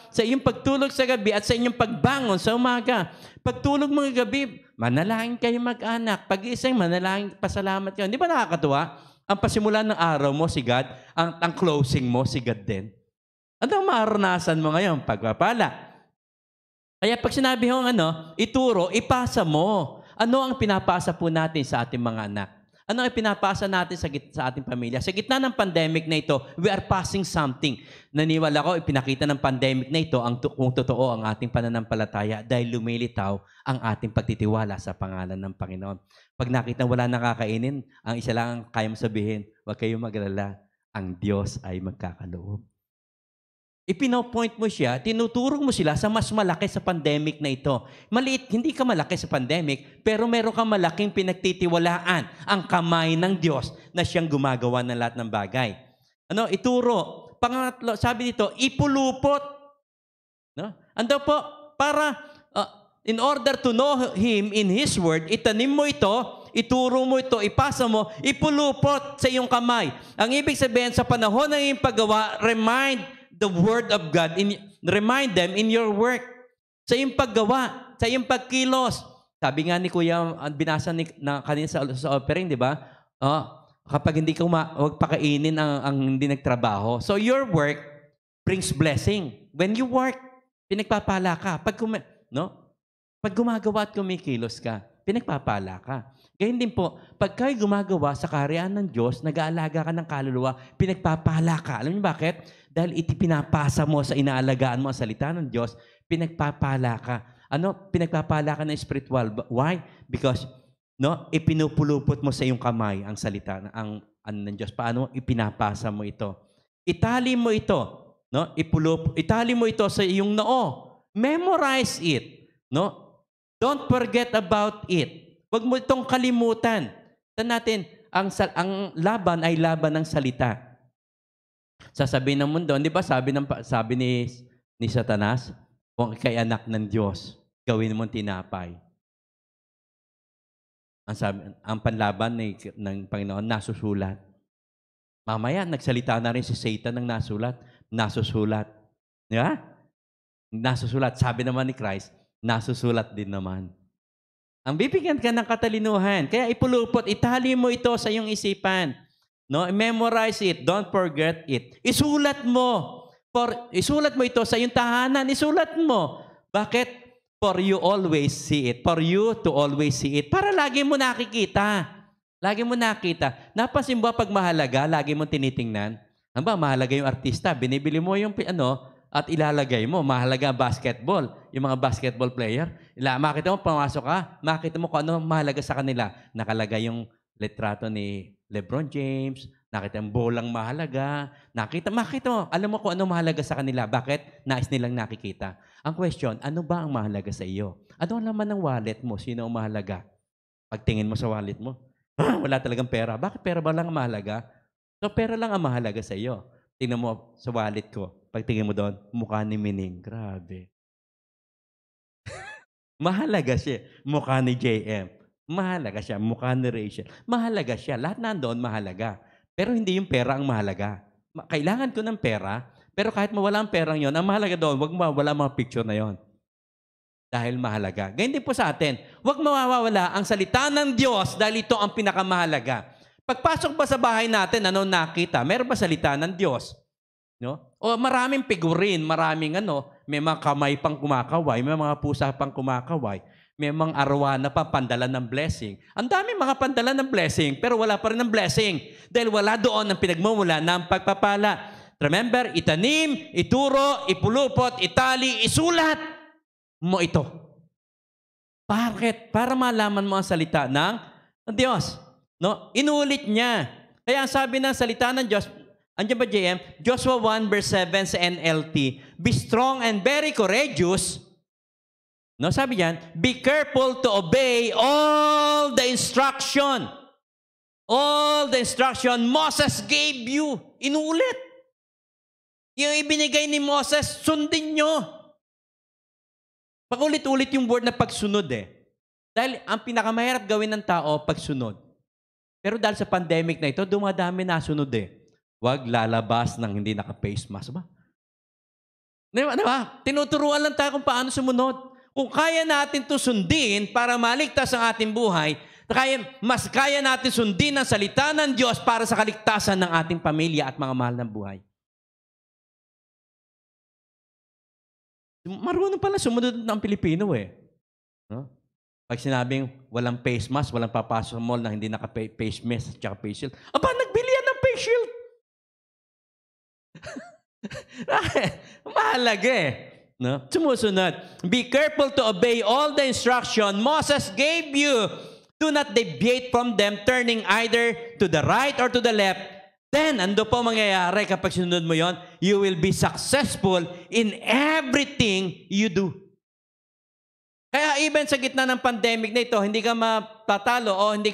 sa iyong pagtulog sa gabi at sa inyong pagbangon sa umaga. Pagtulog mga gabi, manalangin kayo mag-anak. Pag-ising, manalangin, pasalamat kayo. Hindi ba nakakatuwa? Ang pasimula ng araw mo, si God. Ang closing mo, si God din. Ano ang maranasan mo ngayon? Pagpapala. Kaya pag sinabi mo ituro, ipasa mo. Ano ang pinapasa po natin sa ating mga anak? Ano ang pinapasa natin sa ating pamilya? Sa gitna ng pandemic na ito, we are passing something. Naniwala ko, ipinakita ng pandemic na ito kung totoo ang ating pananampalataya dahil lumilitaw ang ating pagtitiwala sa pangalan ng Panginoon. Pag nakita wala nakakainin, ang isa lang ang kaya mo sabihin, huwag kayong mag-alala, ang Diyos ay magkakaloob. Ipinopoint mo siya, tinuturo mo sila sa mas malaki sa pandemic na ito. Maliit, hindi ka malaki sa pandemic, pero meron kang malaking pinagtitiwalaan, ang kamay ng Diyos na siyang gumagawa ng lahat ng bagay. Ituro. Pangatlo, sabi dito, ipulupot. No? Ando po, para in order to know Him in His Word, itanim mo ito, ituro mo ito, ipasa mo, ipulupot sa iyong kamay. Ang ibig sabihin, sa panahon ng iyong paggawa, remind the Word of God, remind them in your work. Sa iyong paggawa, sa iyong pagkilos. Sabi nga ni Kuya, binasa na kanina sa offering, di ba? Kapag hindi ka huwag pakainin ang hindi nagtrabaho. So your work brings blessing. When you work, pinagpapala ka. Pag gumagawa at kumikilos ka, pinagpapala ka. Gayun din po, pag kayo gumagawa sa kaharian ng Diyos, nag-aalaga ka ng kaluluwa, pinagpapala ka. Alam niyo bakit? Dahil pinapasa mo sa inaalagaan mo ang salita ng Diyos, pinagpapala ka. Pinagpapala ka ng spiritual. Why? Because ipinupulupot mo sa iyong kamay ang salita ng Diyos. Paano? Ipinapasa mo ito. Itali mo ito. Itali mo ito sa iyong noo. Memorize it. Don't forget about it. Huwag mo itong kalimutan. Tandaan natin, ang laban ay laban ng salita. Sasabihin ng mundo, di ba sabi ni Satanas, kung ikay anak ng Diyos, gawin mong tinapay. Ang panlaban ng Panginoon, nasusulat. Mamaya, nagsalita na rin si Satan ng nasusulat. Di ba? Nasusulat. Sabi naman ni Christ, nasusulat din naman. Ang bibigyan ka ng katalinuhan. Kaya ipulupot, itali mo ito sa iyong isipan. Memorize it. Don't forget it. Isulat mo. Isulat mo ito sa iyong tahanan. Isulat mo. Bakit? For you always see it. For you to always see it. Para lagi mo nakikita. Lagi mo nakita. Napansin mo pag mahalaga, lagi mo tinitingnan. Ano ba? Mahalaga yung artista. Binibili mo yung at ilalagay mo. Mahalaga basketball. Yung mga basketball player. Makita mo, pumasok ka. Makita mo kung ano mahalaga sa kanila. Nakalagay yung litrato ni LeBron James. Nakita yung bolang mahalaga. Makita mo. Alam mo kung ano mahalaga sa kanila. Bakit? Nais nilang nakikita. Ang question, ano ba ang mahalaga sa iyo? Ano ang laman ng wallet mo? Sino ang mahalaga? Pagtingin mo sa wallet mo, wala talagang pera. Bakit pera ba lang ang mahalaga? So, pera lang ang mahalaga sa iyo. Tingnan mo sa wallet ko. Pagtingin mo doon, mukha ni Mining. Grabe. Mahalaga siya. Mukha ni JM. Mahalaga siya. Mukha ni Rachel. Mahalaga siya. Lahat nandoon mahalaga. Pero hindi yung pera ang mahalaga. Kailangan ko ng pera, pero kahit mawala ang perang yon, ang mahalaga doon, huwag mawala mga picture na yon. Dahil mahalaga. Ganyan din po sa atin. Huwag mawawala ang salita ng Diyos dahil ito ang pinakamahalaga. Pagpasok ba sa bahay natin, ano nakita? Meron ba salita ng Diyos? O maraming figurin, maraming may mga kamay pang kumakaway, may mga pusa pang kumakaway, may mga arwana pa, pandala ng blessing. Ang dami mga pandala ng blessing, pero wala pa rin ng blessing. Dahil wala doon ang pinagmumula ng pagpapala. Remember, itanim, ituro, ipulupot, itali, isulat mo ito. Bakit? Para malaman mo ang salita ng Diyos. Inulit niya. Kaya ang sabi ng salita ng Diyos, andiyan ba JM? Joshua 1 verse 7 sa NLT, be strong and very courageous. Sabi diyan, be careful to obey all the instruction. All the instruction Moses gave you. Inulit. Yung ibinigay ni Moses, sundin nyo. Pag-ulit-ulit yung word na pagsunod Dahil ang pinakamahirap gawin ng tao, pagsunod. Pero dahil sa pandemic na ito, dumadami na sunod Huwag lalabas ng hindi naka-face mask ba? Diba? Tinuturuan lang tayo kung paano sumunod. Kung kaya natin ito sundin para maligtas ang ating buhay, mas kaya natin sundin ang salita ng Diyos para sa kaligtasan ng ating pamilya at mga mahal ng buhay. Marunong pala sumunod ng Pilipino Pag sinabing walang face mask, walang papasok sa mall na hindi naka-face mask at face shield, aba, nagbili yan ng face shield. Mahalaga Sumusunod. Be careful to obey all the instruction Moses gave you. Do not deviate from them, turning either to the right or to the left. Then, ando po mangyayari kapag sinunod mo yon, you will be successful in everything you do. Kaya even sa gitna ng pandemic na ito, hindi ka matatalo o hindi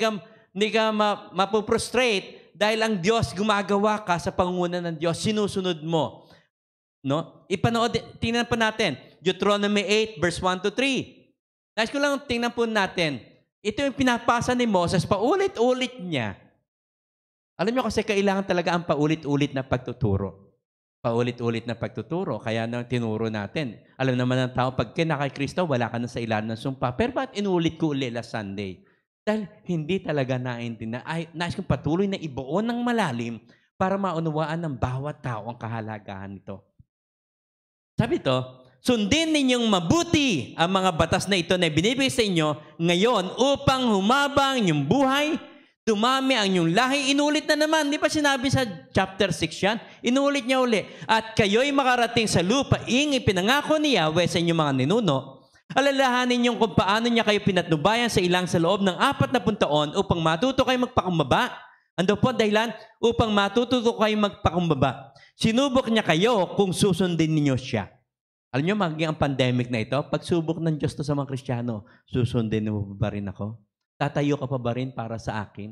ka mapuprostrate dahil ang Diyos gumagawa ka sa pangunguna ng Diyos, sinusunod mo. Ipanood, tingnan po natin. Deuteronomy 8, verse 1 to 3. Nais ko lang tingnan po natin. Ito yung pinapasa ni Moses, paulit-ulit niya. Alam niyo kasi kailangan talaga ang paulit-ulit na pagtuturo. Paulit-ulit na pagtuturo. Kaya nang tinuro natin. Alam naman ng tao, pag kay Kristo, wala ka na sa ilalim ng sumpa. Pero bakit inulit ko uli last Sunday? Dahil hindi talaga naintindihan. Nais kong patuloy na ibuo ng malalim para maunawaan ng bawat tao ang kahalagahan nito. Sabi ito, sundin ninyong mabuti ang mga batas na ito na binibigay sa inyo ngayon upang humabang inyong buhay, dumami ang inyong lahi. Inulit na naman. Di ba sinabi sa chapter 6 yan? Inulit niya uli. At kayo'y makarating sa lupa, ipinangako ni Yahweh sa inyong mga ninuno. Alalahanin niyo kung paano niya kayo pinatnubayan sa ilang sa loob ng 40 taon upang matuto kayo magpakumbaba. Ando po dahilan upang matuto kayo magpakumbaba. Sinubok niya kayo kung susundin ninyo siya. Alam niyo, maging ang pandemic na ito, pagsubok ng Diyos to sa mga Kristiyano, susundin mo ba rin ako? Tatayo ka pa ba rin para sa akin?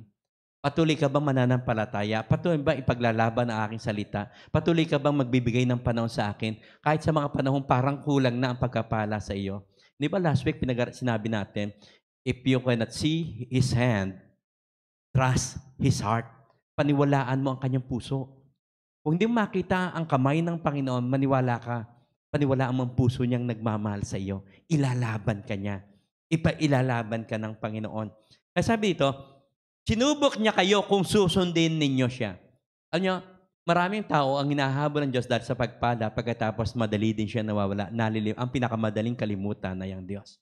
Patuloy ka bang mananampalataya? Patuloy ba ipaglalaban ang aking salita? Patuloy ka bang magbibigay ng panahon sa akin? Kahit sa mga panahon parang kulang na ang pagkapala sa iyo. Di ba last week sinabi natin, if you cannot see His hand, trust His heart. Paniwalaan mo ang kanyang puso. Kung hindi makita ang kamay ng Panginoon, maniwala ka. Paniwalaan mo ang puso niyang nagmamahal sa iyo. Ilalaban ka niya. Ilalaban ka ng Panginoon. Kaya sabi dito, sinubok niya kayo kung susundin ninyo siya. Alam niyo, maraming tao ang hinahabol ng Diyos dahil sa pagpala, pagkatapos madali din siya nawawala. Ang pinakamadaling kalimutan na yung Diyos.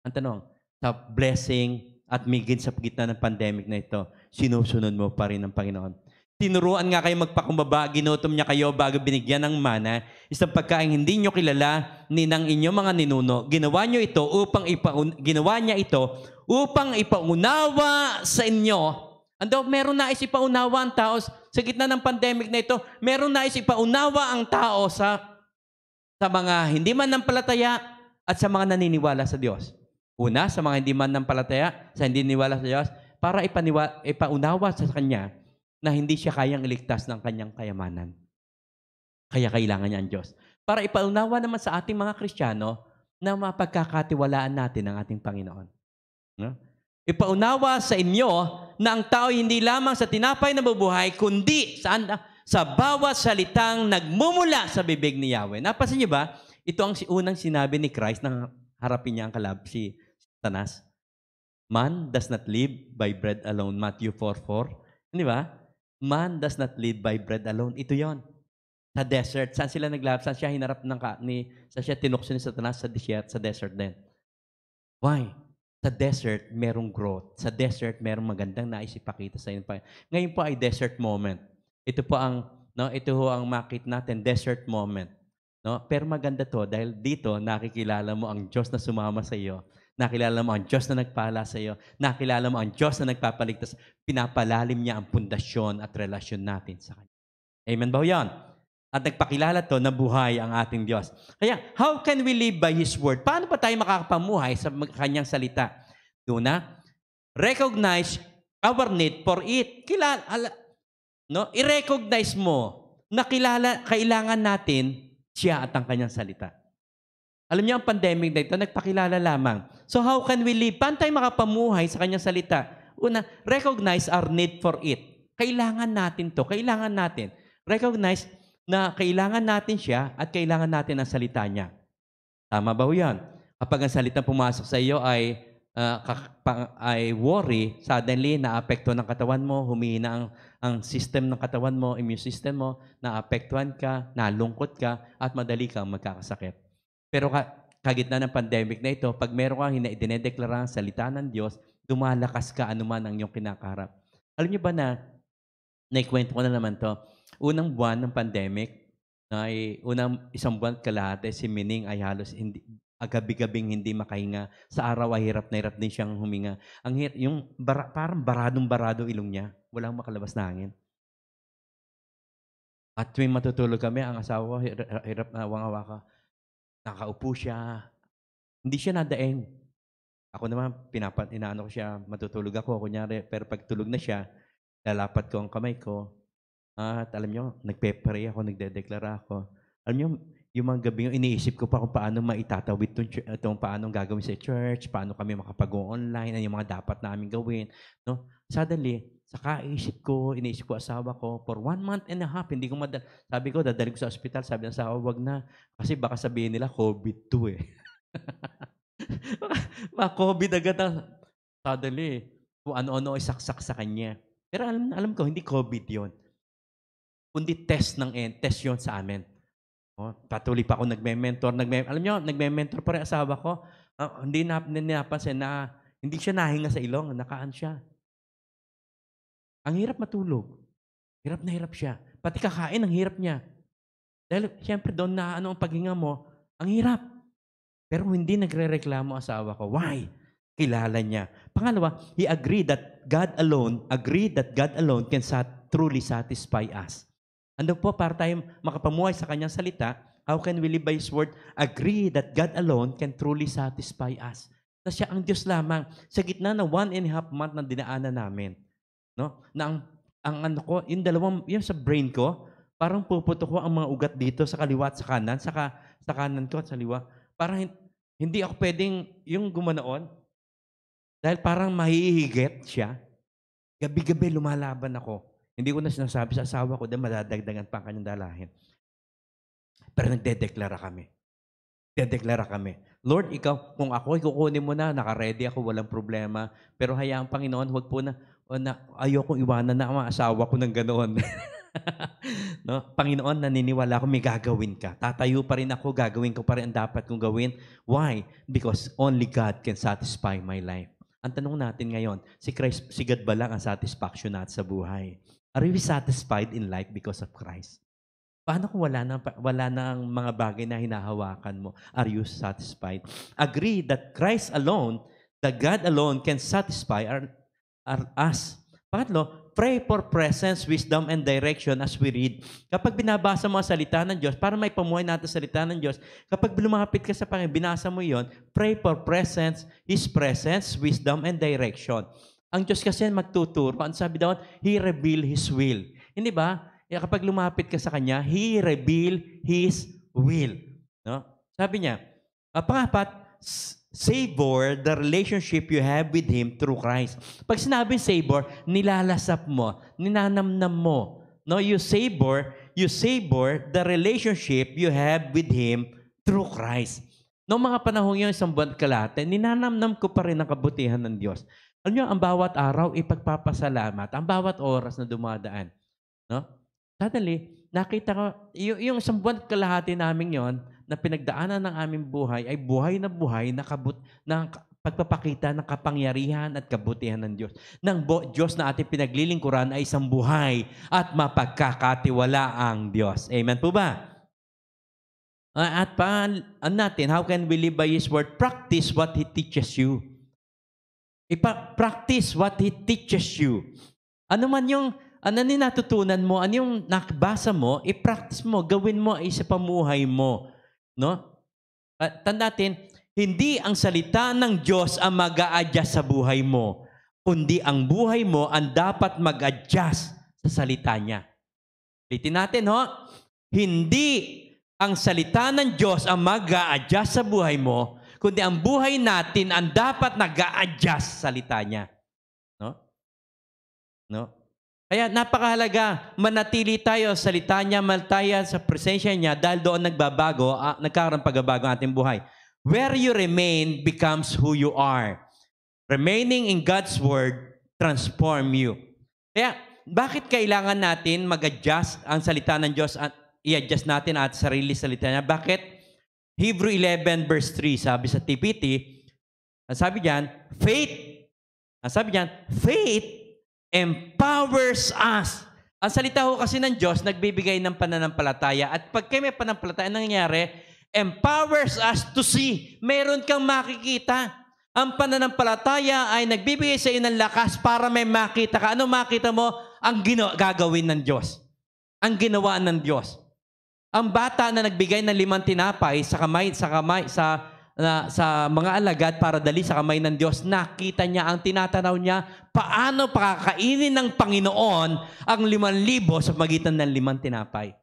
Ang tanong, sa blessing at migit sa gitna ng pandemic na ito, sinusunod mo pa rin ng Panginoon. Tinuruan nga kayo magpakumbaba, ginutom niya kayo bago binigyan ng mana, isang pagkain hindi niyo kilala ni ng inyong mga ninuno. Ginawa niya ito upang ipaunawa sa inyo. Ando, meron nais ipaunawa ang tao sa gitna ng pandemic na ito. Meron nais ipaunawa ang tao sa mga hindi manampalataya at sa mga naniniwala sa Diyos. Una, sa mga hindi manampalataya, sa hindi niniwala sa Diyos, para ipaunawa sa Kanya na hindi siya kayang iligtas ng kanyang kayamanan. Kaya kailangan niya ang Diyos. Para ipaunawa naman sa ating mga Kristiyano na mapagkakatiwalaan natin ang ating Panginoon. No? Ipaunawa sa inyo na ang tao hindi lamang sa tinapay na bubuhay, kundi sa bawat salitang nagmumula sa bibig ni Yahweh. Napansin niyo ba? Ito ang unang sinabi ni Christ nang harapin niya ang si Satanas. Man does not live by bread alone. Matthew 4:4. Di ba? Man does not live by bread alone. Ito yon. Sa desert. Saan sila naglabas? Saan siya hinarap saan siya tinukso ni Satanas? Sa desert din. Why? Sa desert, merong growth. Sa desert, merong magandang nais ipakita sa inyo. Ngayon po ay desert moment. Ito po ang makita natin, desert moment. No? Pero maganda to dahil dito nakikilala mo ang Diyos na sumama sa iyo. Nakilala mo ang Diyos na nagpala sa iyo. Nakilala mo ang Diyos na nagpapaligtas. Pinapalalim niya ang pundasyon at relasyon natin sa Kanya. Amen ba yan? At nagpakilala to na buhay ang ating Diyos. Kaya, how can we live by His Word? Paano pa tayo makakapamuhay sa Kanyang salita? Una, recognize our need for it. I-recognize mo na kailangan natin siya at ang Kanyang salita. Alam niyo, ang pandemic na ito, nagpakilala lamang. So how can we live? Paano tayo makapamuhay sa Kanyang salita? Una, recognize our need for it. Kailangan natin to. Kailangan natin. Recognize na kailangan natin siya at kailangan natin ang salita niya. Tama ba yan? Kapag ang salita pumasok sa iyo ay worry, suddenly naapektuhan ng katawan mo, humihina ang system ng katawan mo, immune system mo, naapektuhan ka, nalungkot ka, at madali kang magkakasakit. Pero kagitna ng pandemic na ito, pag meron kang dinedeklara ang salita ng Diyos, dumalakas ka anuman ang iyong kinakaharap. Alam niyo ba na, naikwento ko na naman to, unang buwan ng pandemic, isang buwan kalahati, si Mining ay halos gabi-gabing hindi makahinga. Sa araw ay hirap na hirap din siyang huminga. Parang baradong-barado ilong niya. Walang makalabas na hangin. At tuwing matutulog kami, ang asawa, hirap na wang-awa ka. Nakaupo siya. Hindi siya nadaeng. Ako naman, inaano ko siya, matutulog ako, kunyari, pero pag tulog na siya, lalapat ko ang kamay ko. At alam niyo, nagpe-pray ako, nagdedeklara ako. Alam niyo, yung mga gabi yung iniisip ko pa kung paano maitatawid itong paano gagawin sa church, paano kami makapag-online, ano yung mga dapat namin gawin. No? Suddenly, sa kaisip ko, iniisip ko asawa ko, for 1 month and a half, hindi ko sabi ko, dadali ko sa ospital, sabi ng asawa, wag na. Kasi baka sabihin nila, COVID to eh. COVID agad na. Suddenly, kung ano-ano isaksak sa kanya. Pero alam ko, hindi COVID yon, kundi test yon sa amin. Oh, patuloy pa ako nagme-mentor. Alam niyo, nagme-mentor pa rin asawa ko. Hindi napansin na hindi siya nahinga sa ilong. Nakaan siya. Ang hirap matulog. Hirap na hirap siya. Pati kakain, ang hirap niya. Dahil siyempre doon na ang paghinga mo, ang hirap. Pero hindi nagre-reklamo asawa ko. Why? Kilala niya. Pangalawa, he agreed that God alone can truly satisfy us. Ano po, para tayo makapamuhay sa kanyang salita, how can we live by His word? Agree that God alone can truly satisfy us. Na siya ang Diyos lamang sa gitna ng 1.5 month na dinaanan namin. No? Na ang ano ko, yung sa brain ko, parang puputo ko ang mga ugat dito sa kaliwa at sa kanan, sa kanan ko at sa liwa. Parang hindi ako pwedeng yung gumanoon dahil parang mahihigit siya. Gabi-gabi lumalaban ako. Hindi ko na sinasabi sa asawa ko dahil madadagdagan pa ang kanyang dalahin. Pero nagdedeklara kami. Lord, ikaw, kung ako, ikukunin mo na, naka-ready ako, walang problema. Pero hayaan Panginoon, huwag po na ayokong iwanan na ang asawa ko ng ganoon. No? Panginoon, naniniwala ako, may gagawin ka. Tatayo pa rin ako, gagawin ko pa rin ang dapat kong gawin. Why? Because only God can satisfy my life. Ang tanong natin ngayon, si God ba lang ang satisfaction natin sa buhay? Are we satisfied in life because of Christ? Paano kung wala na ang mga bagay na hinahawakan mo? Are you satisfied? Agree that Christ alone, that God alone can satisfy us. Pangatlo, pray for presence, wisdom, and direction as we read. Kapag binabasa mo ang salita ng Diyos, para may pamuhay natin sa salita ng Diyos, kapag lumapit ka sa Panginoon, binasa mo yon, pray for presence, His presence, wisdom, and direction. Ang Diyos kasi magtuturo. Ang sabi daw, He reveal His will. Hindi ba? Kapag lumapit ka sa Kanya, He reveal His will. No? Sabi niya, pangapat, savor the relationship you have with Him through Christ. Pag sinabing savor, nilalasap mo, ninanamnam mo. No? You savor the relationship you have with Him through Christ. Noong mga panahon yun, isang buwan kalahati, ninanamnam ko pa rin ang kabutihan ng Diyos. Alam niyo, ang bawat araw, ipagpapasalamat. Ang bawat oras na dumadaan. No? Suddenly, nakita ko, yung isang buwan kalahati namin yon na pinagdaanan ng aming buhay ay buhay na ng pagpapakita ng kapangyarihan at kabutihan ng Diyos. Ng Diyos na ating pinaglilingkuran ay isang buhay at mapagkakatiwalaang Diyos. Amen po ba? At natin, how can we live by His word? Practice what He teaches you. Practice what He teaches you. Ano man yung natutunan mo, ano yung nakabasa mo, i-practice mo, gawin mo sa pamuhay mo. No? Tandaan, hindi ang salita ng Diyos ang mag-a-adjust sa buhay mo, kundi ang buhay mo ang dapat mag-adjust sa salita niya. Ulitin natin, ho? Hindi ang salita ng Diyos ang mag-a-adjust sa buhay mo, kundi ang buhay natin ang dapat nag-a-adjust sa salita niya. No? No? Kaya napakahalaga, manatili tayo sa salita niya, manatili sa presensya niya dahil doon nagkakaroon pagbabago ang ating buhay. Where you remain becomes who you are. Remaining in God's word transform you. Kaya bakit kailangan natin mag-adjust ang salita ng Diyos at i-adjust natin at sarili salita niya? Bakit? Hebrew 11 verse 3, sabi sa TPT, sabi diyan, faith empowers us. Ang salita ho kasi ng Diyos, nagbibigay ng pananampalataya. At pag may pananampalataya, nangyayari, empowers us to see. Meron kang makikita. Ang pananampalataya ay nagbibigay sa iyo ng lakas para may makita ka. Ano makita mo? Ang gagawin ng Diyos. Ang ginawa ng Diyos. Ang bata na nagbigay ng 5 tinapay sa mga alagad para dali sa kamay ng Diyos, nakita niya, ang tinatanaw niya, paano pakakainin ng Panginoon ang 5,000 sa magitan ng 5 tinapay.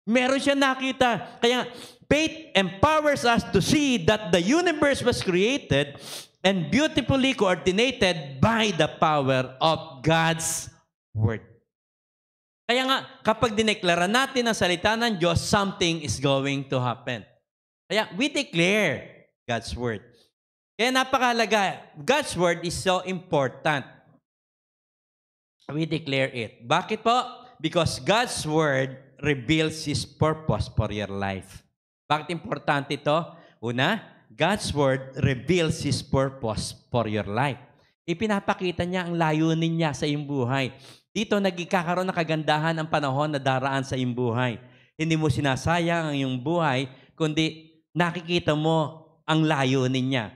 Meron siya nakita. Kaya faith empowers us to see that the universe was created and beautifully coordinated by the power of God's Word. Kaya nga, kapag dineklara natin ang salita ng Diyos, something is going to happen. Kaya we declare God's Word. Kaya napakahalaga, God's Word is so important. We declare it. Bakit po? Because God's Word reveals His purpose for your life. Bakit importante ito? Una, God's Word reveals His purpose for your life. Ipinapakita niya ang layunin niya sa iyong buhay. Dito, nagkakaroon ng kagandahan ang panahon na daraan sa iyong buhay. Hindi mo sinasayang ang iyong buhay, kundi nakikita mo ang layunin niya.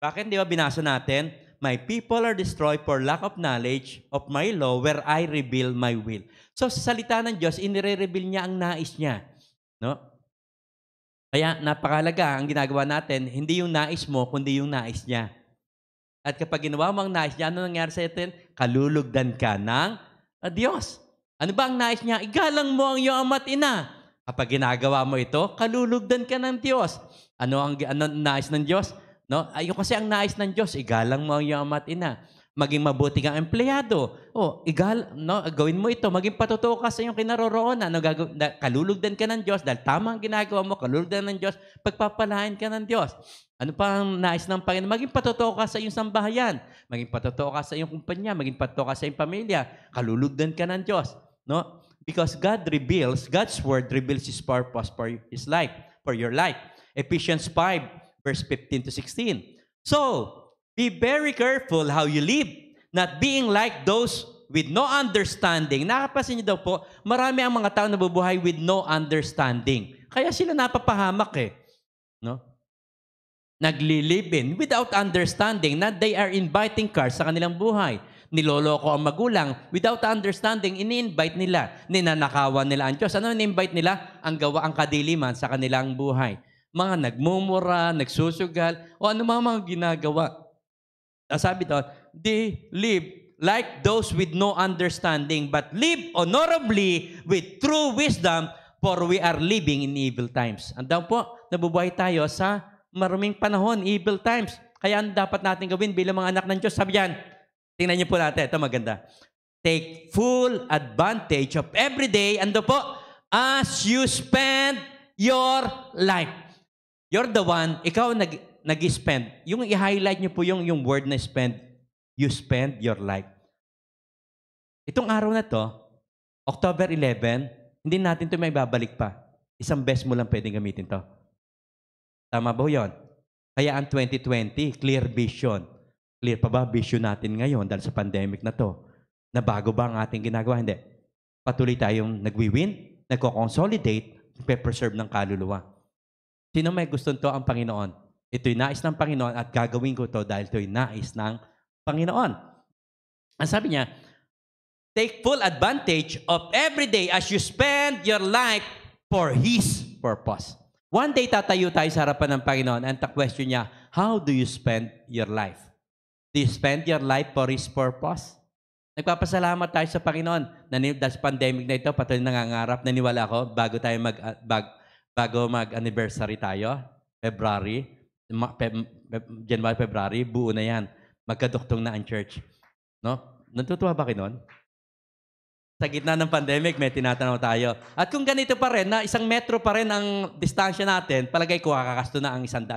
Bakit di ba binasa natin? My people are destroyed for lack of knowledge of my law where I reveal my will. So sa salita ng Diyos, inire-reveal niya ang nais niya. No? Kaya napakahalaga ang ginagawa natin, hindi yung nais mo, kundi yung nais niya. At kapag ginawa mo ang nais niya, ano nangyari sa atin? Kalulugdan ka ng Diyos. Ano ba ang nais niya? Igalang mo ang iyong ama't ina. Kapag ginagawa mo ito, kalulugdan ka ng Diyos. Ano nais ng Diyos? No? Ayun kasi ang nais ng Diyos, igalang mo ang iyong ama't ina. Maging mabuti kang empleyado. Gawin mo ito. Maging patutuo ka sa iyong kinaroroonan. Kalulugdan ka ng Diyos dahil tama ang ginagawa mo, kalulugdan ng Diyos, pagpapalain ka ng Diyos. Ano pa ang nais ng Panginoon? Maging patutuo ka sa iyong sambahayan. Maging patutuo ka sa iyong kumpanya. Maging patutuo ka sa iyong pamilya. Kalulugdan ka ng Diyos. No? Because God's Word reveals His purpose for His life, for your life. Ephesians 5, verse 15 to 16. So, be very careful how you live, not being like those with no understanding. Nakapansin niyo daw po, marami ang mga tao na nabubuhay with no understanding. Kaya sila napapahamak eh. No? Nagli-live-in without understanding na they are inviting cars sa kanilang buhay. Niloloko ang magulang without understanding, ini-invite nila. Ninanakawan nila ang Diyos. Ano ini-invite nila? Ang gawa, ang kadiliman sa kanilang buhay. Mga nagmumura, nagsusugal, o ano mga ginagawa. Sabi doon, they live like those with no understanding, but live honorably with true wisdom, for we are living in evil times. Andaw po, nabubuhay tayo sa maruming panahon, evil times. Kaya ang dapat natin gawin bilang mga anak ng Diyos, sabi yan, tingnan niyo po natin, ito maganda. Take full advantage of every day, ando po, as you spend your life. You're the one, ikaw nag-spend. Yung i-highlight niyo po yung word na spend, you spend your life. Itong araw na to, October 11, hindi natin ito may babalik pa. Isang beses mo lang pwedeng gamitin to. Tama ba yun? Kaya ang 2020, clear vision. Clear pa ba vision natin ngayon dahil sa pandemic na to? Nabago ba ang ating ginagawa? Hindi. Patuloy tayong nagwi-win, nagko-consolidate, pe-preserve ng kaluluwa. Sino may gusto nito ang Panginoon? Ito'y nais ng Panginoon at gagawin ko to dahil ito'y nais ng Panginoon. Ang sabi niya, take full advantage of every day as you spend your life for His purpose. One day, tatayo tayo sa harapan ng Panginoon and the question niya, how do you spend your life? Do you spend your life for His purpose? Nagpapasalamat tayo sa Panginoon. Dahil sa pandemic na ito, patuloy nangangarap, naniwala ako, bago mag-anniversary tayo, January, February, buo na yan. Magkaduktong na ang church. No? Natutuwa ba kayo nun? Sa gitna ng pandemic, may tinatanaw tayo. At kung ganito pa rin, na 1 metro pa rin ang distansya natin, palagay ko, kakakasto na ang 150.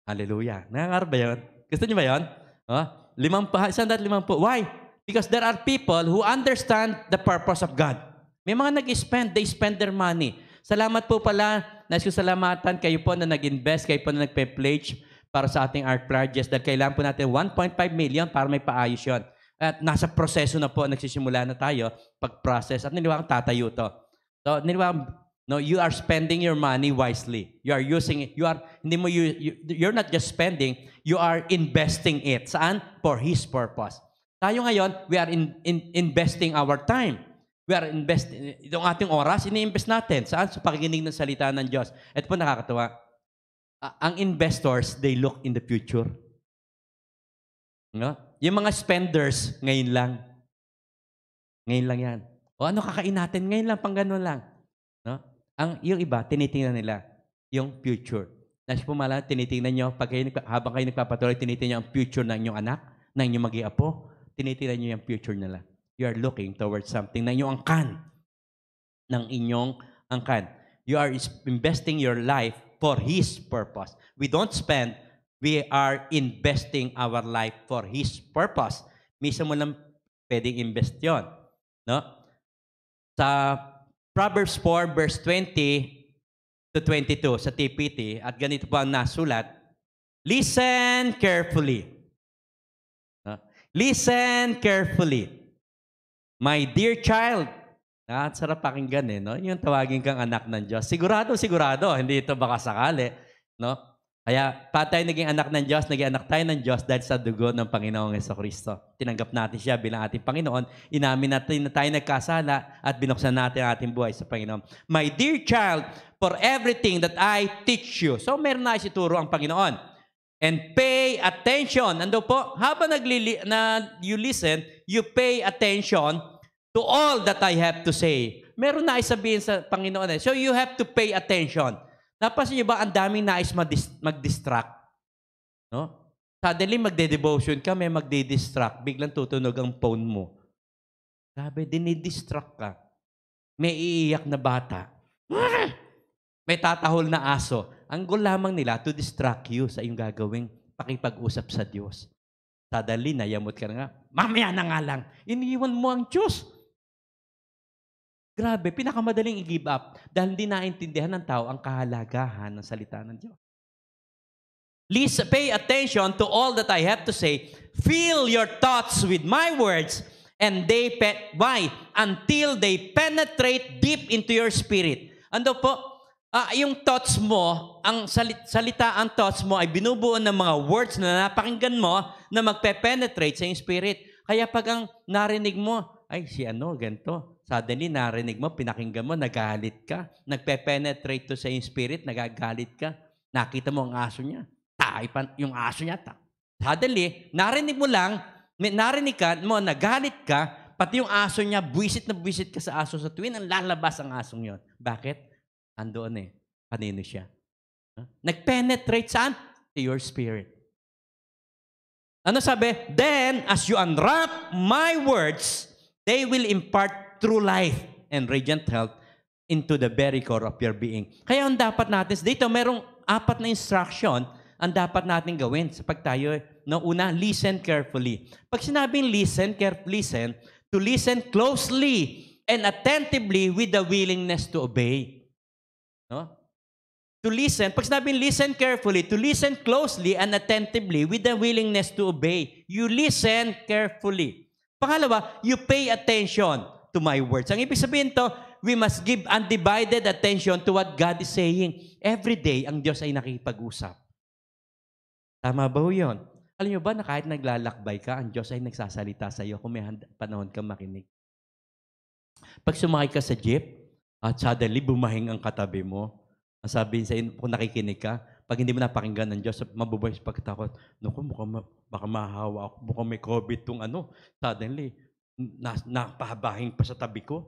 Hallelujah. Nangangarap ba yun? Gusto niyo ba yun? 150. Why? Because there are people who understand the purpose of God. May mga they spend their money. Salamat po pala, nais ko salamatan kayo po na nag-invest, kayo po na nagpe-pledge para sa ating art projects dahil kailangan po natin 1.5 million para may paayos yun. At nasa proseso na po, nagsisimula na tayo pag-process at niliwakang tatayo to. So, you are spending your money wisely. You are using it. You're not just spending, you are investing it. Saan? For His purpose. Tayo ngayon, we are investing our time. We are investing, itong ating oras, ini-invest natin. Saan? Sa pakikinig ng salita ng Diyos. Ito po nakakatawa. Ang investors, they look in the future. No? Yung mga spenders, ngayon lang. Ngayon lang yan. O ano kakain natin? Ngayon lang, pang ganun lang. No? Yung iba, tinitingnan nila yung future. Nasa pumala, tinitingnan nyo, habang kayo nagpapatuloy, tinitingnan nyo ang future ng inyong anak, ng inyong maging apo, tinitingnan nyo yung future nila. You are looking towards something na inyong angkan. Ng inyong angkan. You are investing your life for His purpose. We don't spend, we are investing our life for His purpose. Mismo lang pwedeng invest yun. No? Sa Proverbs 4 verse 20 to 22 sa TPT, at ganito po ang nasulat, listen carefully. No? Listen carefully. My dear child, sarap pakinggan no? Yung tawagin kang anak ng Diyos. Sigurado, hindi ito baka sakali. No? Kaya tayo naging anak ng Diyos, naging anak tayo ng Diyos dahil sa dugo ng Panginoong Jesucristo. Tinanggap natin siya bilang ating Panginoon, inamin natin na tayo nagkasala at binuksan natin ang ating buhay sa Panginoon. My dear child, for everything that I teach you. So meron na isituro ang Panginoon. And pay attention. Ando po, habang you listen, you pay attention to all that I have to say. Meron na isabihin sa Panginoon. So you have to pay attention. Napansin niyo ba, ang daming nais mag-distract? No? Suddenly, magde-devotion ka, may magde-distract. Biglang tutunog ang phone mo. Sabi, dinidistract ka. May iiyak na bata. May tatahol na aso. Ang goal lamang nila to distract you sa iyong gagawing pakipag-usap sa Diyos. Suddenly, nayamot ka na nga. Mamaya na nga lang. Iniiwan mo ang Diyos. Grabe, pinakamadaling i-give up dahil hindi naintindihan ng tao ang kahalagahan ng salita ng Diyos. Please pay attention to all that I have to say. Fill your thoughts with my words, and why? Until they penetrate deep into your spirit. Ano po? Yung thoughts mo, ang thoughts mo ay binubuo ng mga words na napakinggan mo na magpe-penetrate sa iyong spirit. Kaya pag ang narinig mo, ay si ganito. Suddenly, narinig mo, pinakinggan mo, nagalit ka. Nagpe-penetrate to sa iyong spirit, nagagalit ka. Nakita mo ang aso niya. Yung aso niya. Suddenly, narinig mo lang, narinig ka mo, nagalit ka, pati yung aso niya, buwisit na buwisit ka sa aso sa tuwin, ang lalabas ang asong yun. Bakit? Andoon kanino siya? Nag-penetrate saan? To your spirit. Ano sabi? Then, as you unwrap my words, they will impart true life and radiant health into the very core of your being. Kaya ang dapat natin, dito merong 4 na instruction ang dapat natin gawin sa pag tayo, una, listen carefully. Pag sinabing listen, to listen closely and attentively with the willingness to obey. No? To listen, pag sinabing listen carefully, to listen closely and attentively with the willingness to obey. You listen carefully. Pangalawa, you pay attention to my words. Ang ibig sabihin to, we must give undivided attention to what God is saying. Every day, ang Diyos ay nakikipag-usap. Tama ba yun? Alam niyo ba na kahit naglalakbay ka, ang Diyos ay nagsasalita sa iyo kung may panahon kang makinig. Pag sumakay ka sa jeep, at suddenly bumahing ang katabi mo, ang sabihin sa iyo, kung nakikinig ka, pag hindi mo napakinggan ng Diyos, mabubuhay sa pagkatakot, naku, baka mahahawa ako, mukhang may COVID tong suddenly, napahambahing pa sa tabi ko.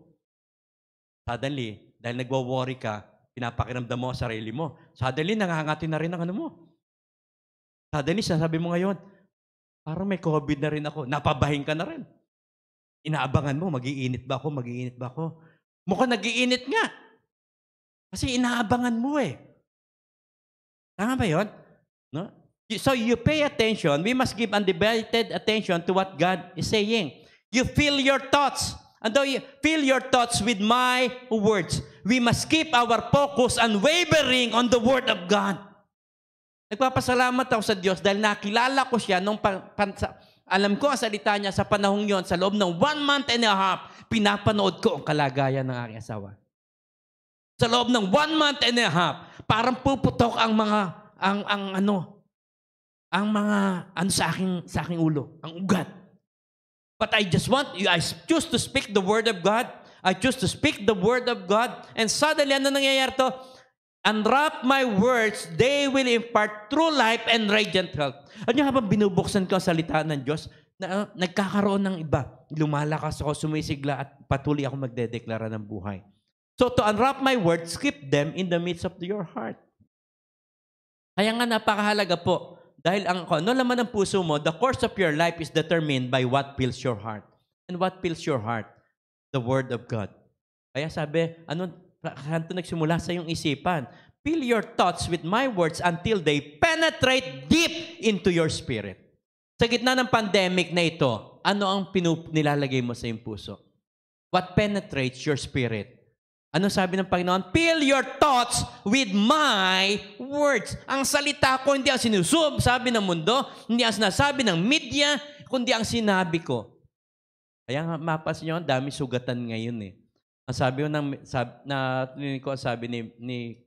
Suddenly, dahil nagwo-worry ka, pinapakiramdam mo ang sarili mo. Suddenly, nangangati na rin ang mo. Suddenly, sasabi mo ngayon, parang may COVID na rin ako. Napabahing ka na rin. Inaabangan mo, mag-iinit ba ako? Mukhang nag-iinit nga. Kasi inaabangan mo Tama ba yun? No? So, you pay attention. We must give undivided attention to what God is saying. You fill your thoughts. And though you fill your thoughts with my words, we must keep our focus unwavering on the Word of God. Nagpapasalamat ako sa Diyos dahil nakilala ko siya nung alam ko ang salita niya sa panahong yon, sa loob ng 1 month and a half, pinapanood ko ang kalagayan ng aking asawa. Sa loob ng 1 month and a half, parang puputok ang mga, sa aking ulo, ang ugat. But I choose to speak the Word of God. I choose to speak the Word of God. And suddenly, ano nangyayari to? Unwrap my words, they will impart true life and radiant health. Ano habang binubuksan ko ang salita ng Diyos, na nagkakaroon ng iba. Lumalakas ako, sumisigla at patuloy ako magdedeklara ng buhay. So to unwrap my words, keep them in the midst of your heart. Kaya nga napakahalaga po. Dahil kung ano laman ng puso mo, the course of your life is determined by what fills your heart. And what fills your heart? The Word of God. Kaya sabi, kanto nagsimula sa iyong isipan? Fill your thoughts with my words until they penetrate deep into your spirit. Sa gitna ng pandemic na ito, ano ang nilalagay mo sa iyong puso? What penetrates your spirit? Ano sabi ng Panginoon? Fill your thoughts with my words. Ang salita ko, hindi ang sabi ng mundo, hindi ang sinasabi ng media, kundi ang sinabi ko. Kaya nga, mapasin nyo, ang dami sugatan ngayon eh. Ang sabi ni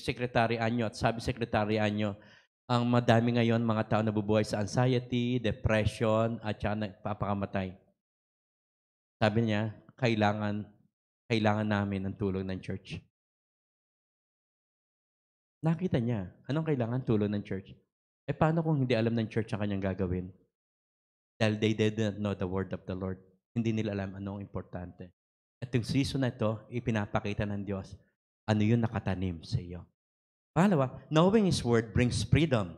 Secretary Anyo, at sabi Secretary Anyo, ang madami ngayon mga tao nabubuhay sa anxiety, depression, at saka nagpapakamatay. Sabi niya, kailangan namin ng tulong ng church. Nakita niya, anong kailangan tulong ng church? Paano kung hindi alam ng church ang kanyang gagawin? Dahil they did not know the word of the Lord. Hindi nila alam anong importante. At yung season na ito, ipinapakita ng Diyos, ano yung nakatanim sa iyo. Pangalawa, knowing His word brings freedom.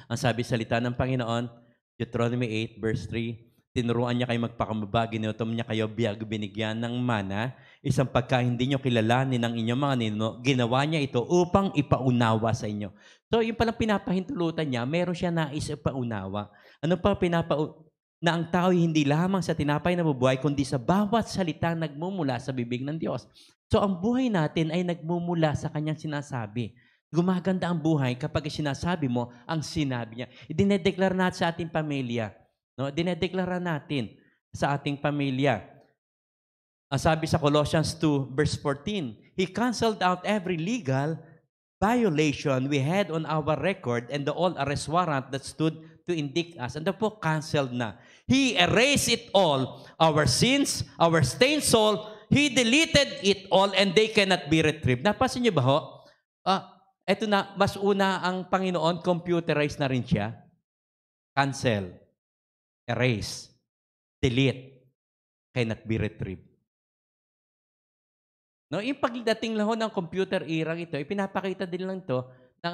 Ang sabi salita ng Panginoon, Deuteronomy 8 verse 3, tinuruan niya kayo magpakumbaba, ginutom niya kayo binigyan ng mana, isang pagka hindi niyo kilalanin ng inyong mga ninuno, ginawa niya ito upang ipaunawa sa inyo. So, yung palang pinapahintulutan niya, meron siya nais ipaunawa. Ano pa na ang tao hindi lamang sa tinapay na bubuhay, kundi sa bawat salita nagmumula sa bibig ng Diyos. So, ang buhay natin ay nagmumula sa kanyang sinasabi. Gumaganda ang buhay kapag sinasabi mo ang sinabi niya. Idinedeklara natin sa ating pamilya. No, dinedeklara natin sa ating pamilya. Ang sabi sa Colossians 2 verse 14, He canceled out every legal violation we had on our record and the all arrest warrant that stood to indict us. And po, canceled na. He erased it all, our sins, our stained soul. He deleted it all and they cannot be retrieved. Napasin niyo ba ho? Eto na, mas una ang Panginoon, computerized na rin siya. Cancel. Erase, delete, cannot be retrieved. No, yung pagdating lang ho ng computer era ito, ipinapakita din lang to ng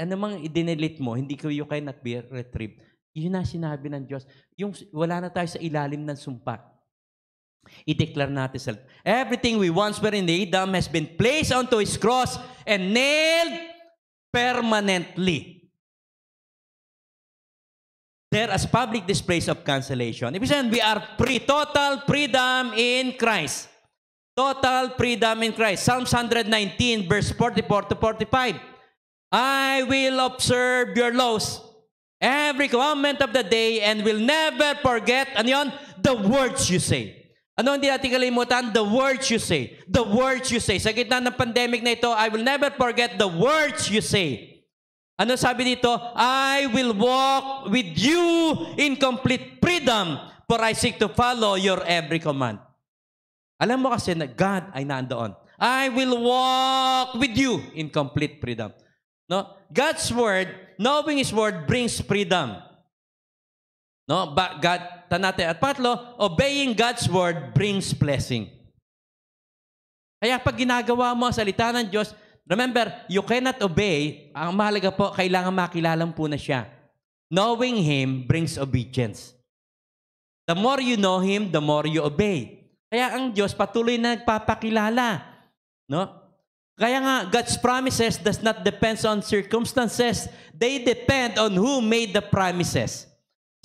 anumang i-delete mo, hindi ko you cannot be retrieved. Yun na sinabi ng Diyos. Yung wala na tayo sa ilalim ng sumpa. I-declare natin everything we once were in Adam has been placed onto His cross and nailed permanently. There as public displays of cancellation. Ibig sabihin, we are free. Total freedom in Christ. Total freedom in Christ. Psalms 119, verse 44 to 45. I will observe your laws, every commandment of the day, and will never forget, ano yun? The words you say. Ano hindi natin kalimutan? The words you say. The words you say. Sa gitna ng pandemic na ito, I will never forget the words you say. Ano sabi dito? I will walk with you in complete freedom, for I seek to follow your every command. Alam mo kasi na God ay nandoon. I will walk with you in complete freedom. No? God's word, knowing His word brings freedom. No? At patlo, obeying God's word brings blessing. Kaya pag ginagawa mo ang salita ng Diyos, remember, you cannot obey. Ang mahalaga po, kailangan makilalang po na siya. Knowing Him brings obedience. The more you know Him, the more you obey. Kaya ang Diyos patuloy na nagpapakilala. No? Kaya nga, God's promises does not depend on circumstances. They depend on who made the promises.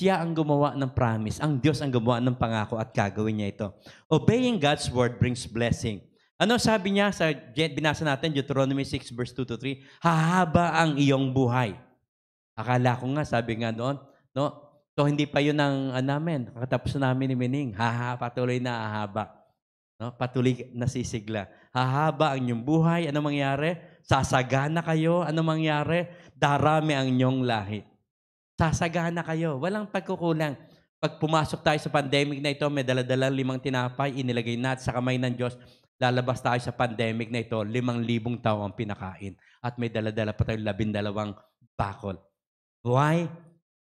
Siya ang gumawa ng promise. Ang Diyos ang gumawa ng pangako at gagawin niya ito. Obeying God's word brings blessing. Ano sabi niya sa binasa natin, Deuteronomy 6 verse 2 to 3? Hahaba ang iyong buhay. Akala ko nga, sabi nga doon, no? So hindi pa yun ang namin. Kakatapos namin ni Mining. Patuloy na hahaba. No? Patuloy nasisigla. Hahaba ang inyong buhay. Ano mangyari? Sasagana kayo. Ano mangyari? Darami ang inyong lahi. Sasagana kayo. Walang pagkukulang. Pag pumasok tayo sa pandemic na ito, may dala-dalang 5 tinapay, inilagay natin sa kamay ng Diyos. Lalabas tayo sa pandemic na ito, 5,000 tao ang pinakain. At may dala-dala pa tayo 12 bakol. Why?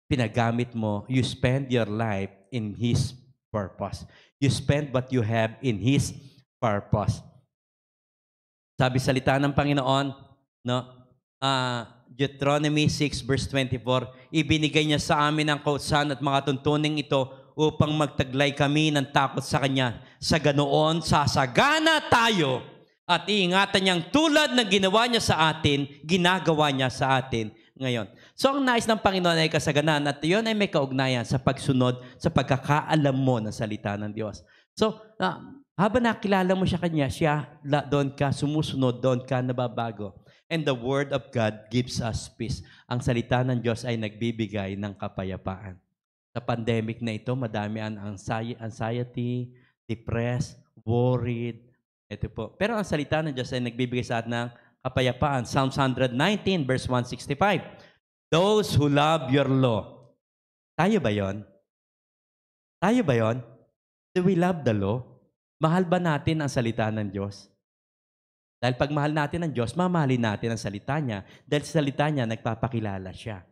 pinagamit mo, you spend your life in His purpose. You spend what you have in His purpose. Sabi salita ng Panginoon, no? Deuteronomy 6 verse 24, ibinigay niya sa amin ang kautusan at mga tuntuning ito upang magtaglay kami ng takot sa Kanya. Sa ganoon, sasagana tayo at iingatan niyang tulad ng ginawa niya sa atin, ginagawa niya sa atin ngayon. So, ang nais ng Panginoon ay kasaganan at yun ay may kaugnayan sa pagsunod, sa pagkakaalam mo ng salita ng Diyos. So, habang nakilala mo siya Kanya, doon ka sumusunod, doon ka nababago. And the Word of God gives us peace. Ang salita ng Diyos ay nagbibigay ng kapayapaan. Sa pandemic na ito, madami ang anxiety, depressed, worried. Ito po. Pero ang salita ng Diyos ay nagbibigay sa atin ng kapayapaan. Psalms 119 verse 165. Those who love your law. Tayo ba yon? Tayo ba yon? Do we love the law? Mahal ba natin ang salita ng Diyos? Dahil pag mahal natin ang Diyos, mamahalin natin ang salita niya. Dahil sa salita niya, nagpapakilala siya.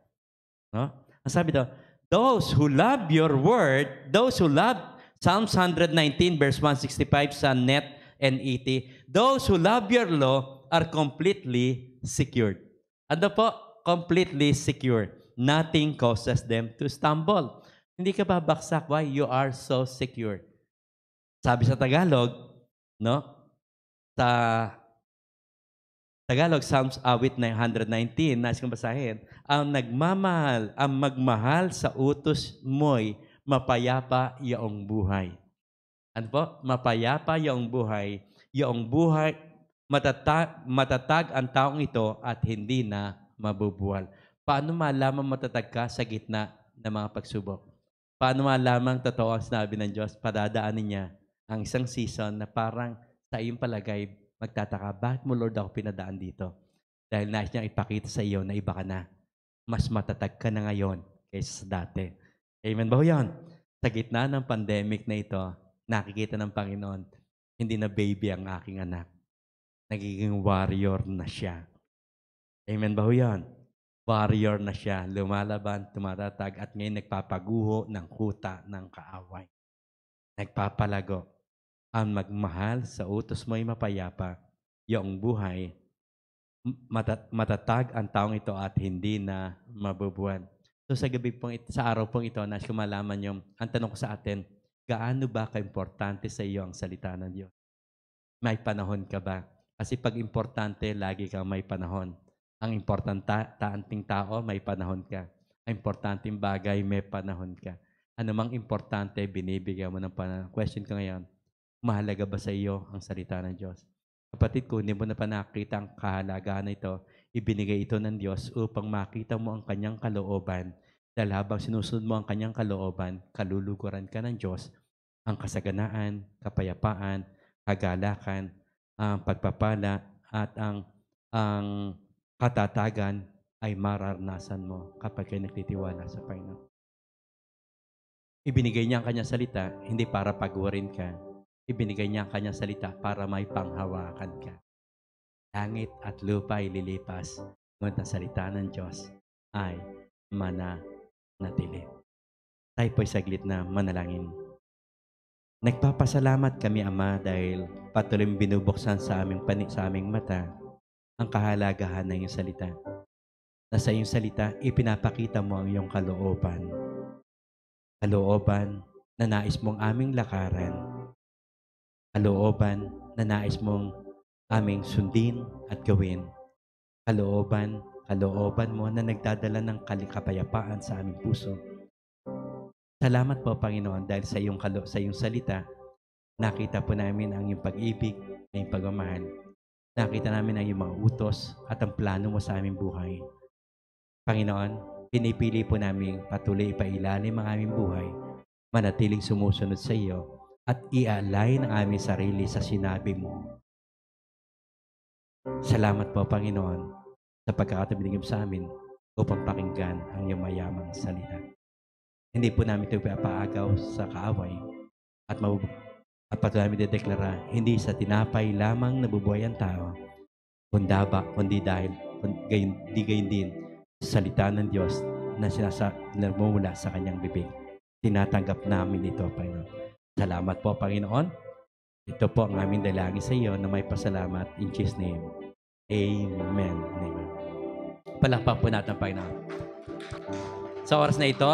No? Ang sabi daw, those who love your word, those who love, Psalms 119 verse 165 sa NET NET, those who love your law are completely secured. Ano po? Completely secured. Nothing causes them to stumble. Hindi ka babaksak. Why? You are so secure. Sabi sa Tagalog, no? Sa Tagalog, Psalms awit 119, nais kong basahin, ang nagmamahal, ang magmahal sa utos mo'y mapayapa iyong buhay. Ano po? Mapayapa iyong buhay, matatag ang taong ito at hindi na mabubuwal. Paano malaman matatag ka sa gitna ng mga pagsubok? Paano malaman totoo ang sinabi ng Diyos? Padadaanin niya ang isang season na parang sa iyong palagay, magtataka, bakit mo Lord ako pinadaan dito? Dahil nais niyang ipakita sa iyo na iba ka na. Mas matatag ka na ngayon kaysa sa dati. Amen ba ho yan? Sa gitna ng pandemic na ito, nakikita ng Panginoon, hindi na baby ang aking anak. Nagiging warrior na siya. Amen ba ho yan? Warrior na siya. Lumalaban, tumatatag, at ngayon nagpapaguho ng kuta ng kaaway. Nagpapalago. Ang magmahal sa utos mo'y mapayapa, iyong buhay, matatag ang taong ito at hindi na mabubuwan. So sa gabi pong ito, sa araw pong ito, nais ko malaman yung, ang tanong ko sa atin, gaano ba ka-importante sa iyo ang salita ng Diyos? May panahon ka ba? Kasi pag importante, lagi kang may panahon. Ang importanteng tao, may panahon ka. Ang importanteng bagay, may panahon ka. Ano mang importante, binibigyan mo ng panahon. Question ko ngayon, mahalaga ba sa iyo ang salita ng Diyos? Kapatid ko, hindi mo na pa nakita ang kahalagaan na ito, ibinigay ito ng Diyos upang makita mo ang kanyang kalooban. Dahil habang sinusunod mo ang kanyang kalooban, kaluluguran ka ng Diyos, ang kasaganaan, kapayapaan, kagalakan, ang pagpapala, at ang katatagan ay mararanasan mo kapag kayo nagtitiwala sa Panginoon. Ibinigay niya ang kanyang salita, hindi para pagwarin ka. Ibinigay niya ang kanyang salita para may panghawakan ka. Langit at lupa ay lilipas, ngunit ang salita ng Diyos ay mananatili. Tayo po'y saglit na manalangin. Nagpapasalamat kami, Ama, dahil patuloy binubuksan sa aming mata ang kahalagahan ng iyong salita. Na sa iyong salita, ipinapakita mo ang iyong kalooban. Kalooban na nais mong aming lakaran. Kalooban na nais mong aming sundin at gawin. Kalooban mo na nagdadala ng kapayapaan sa aming puso. Salamat po, Panginoon, dahil sa iyong salita, nakita po namin ang iyong pag-ibig, ang iyong pagmamahal. Nakita namin ang iyong mga utos at ang plano mo sa aming buhay. Panginoon, pinipili po namin patuloy ipailalim ang aming buhay, manatiling sumusunod sa iyo, at i-align ang aming sarili sa sinabi mo. Salamat po, Panginoon, sa pagkakatabinigim sa amin upang pakinggan ang iyong mayamang salita. Hindi po namin ito ipapaagaw sa kaaway at patuloy namin dedeklara, hindi sa tinapay lamang nabubuhay ang tao, kundi dahil gayon din, salita ng Diyos na namumula sa kanyang bibig. Tinatanggap namin ito, Panginoon. Salamat po, Panginoon. Ito po ang aming dalangin sa iyo na may pasalamat. In Jesus' name. Amen. Amen. Palakpak po natin, Panginoon. Sa oras na ito,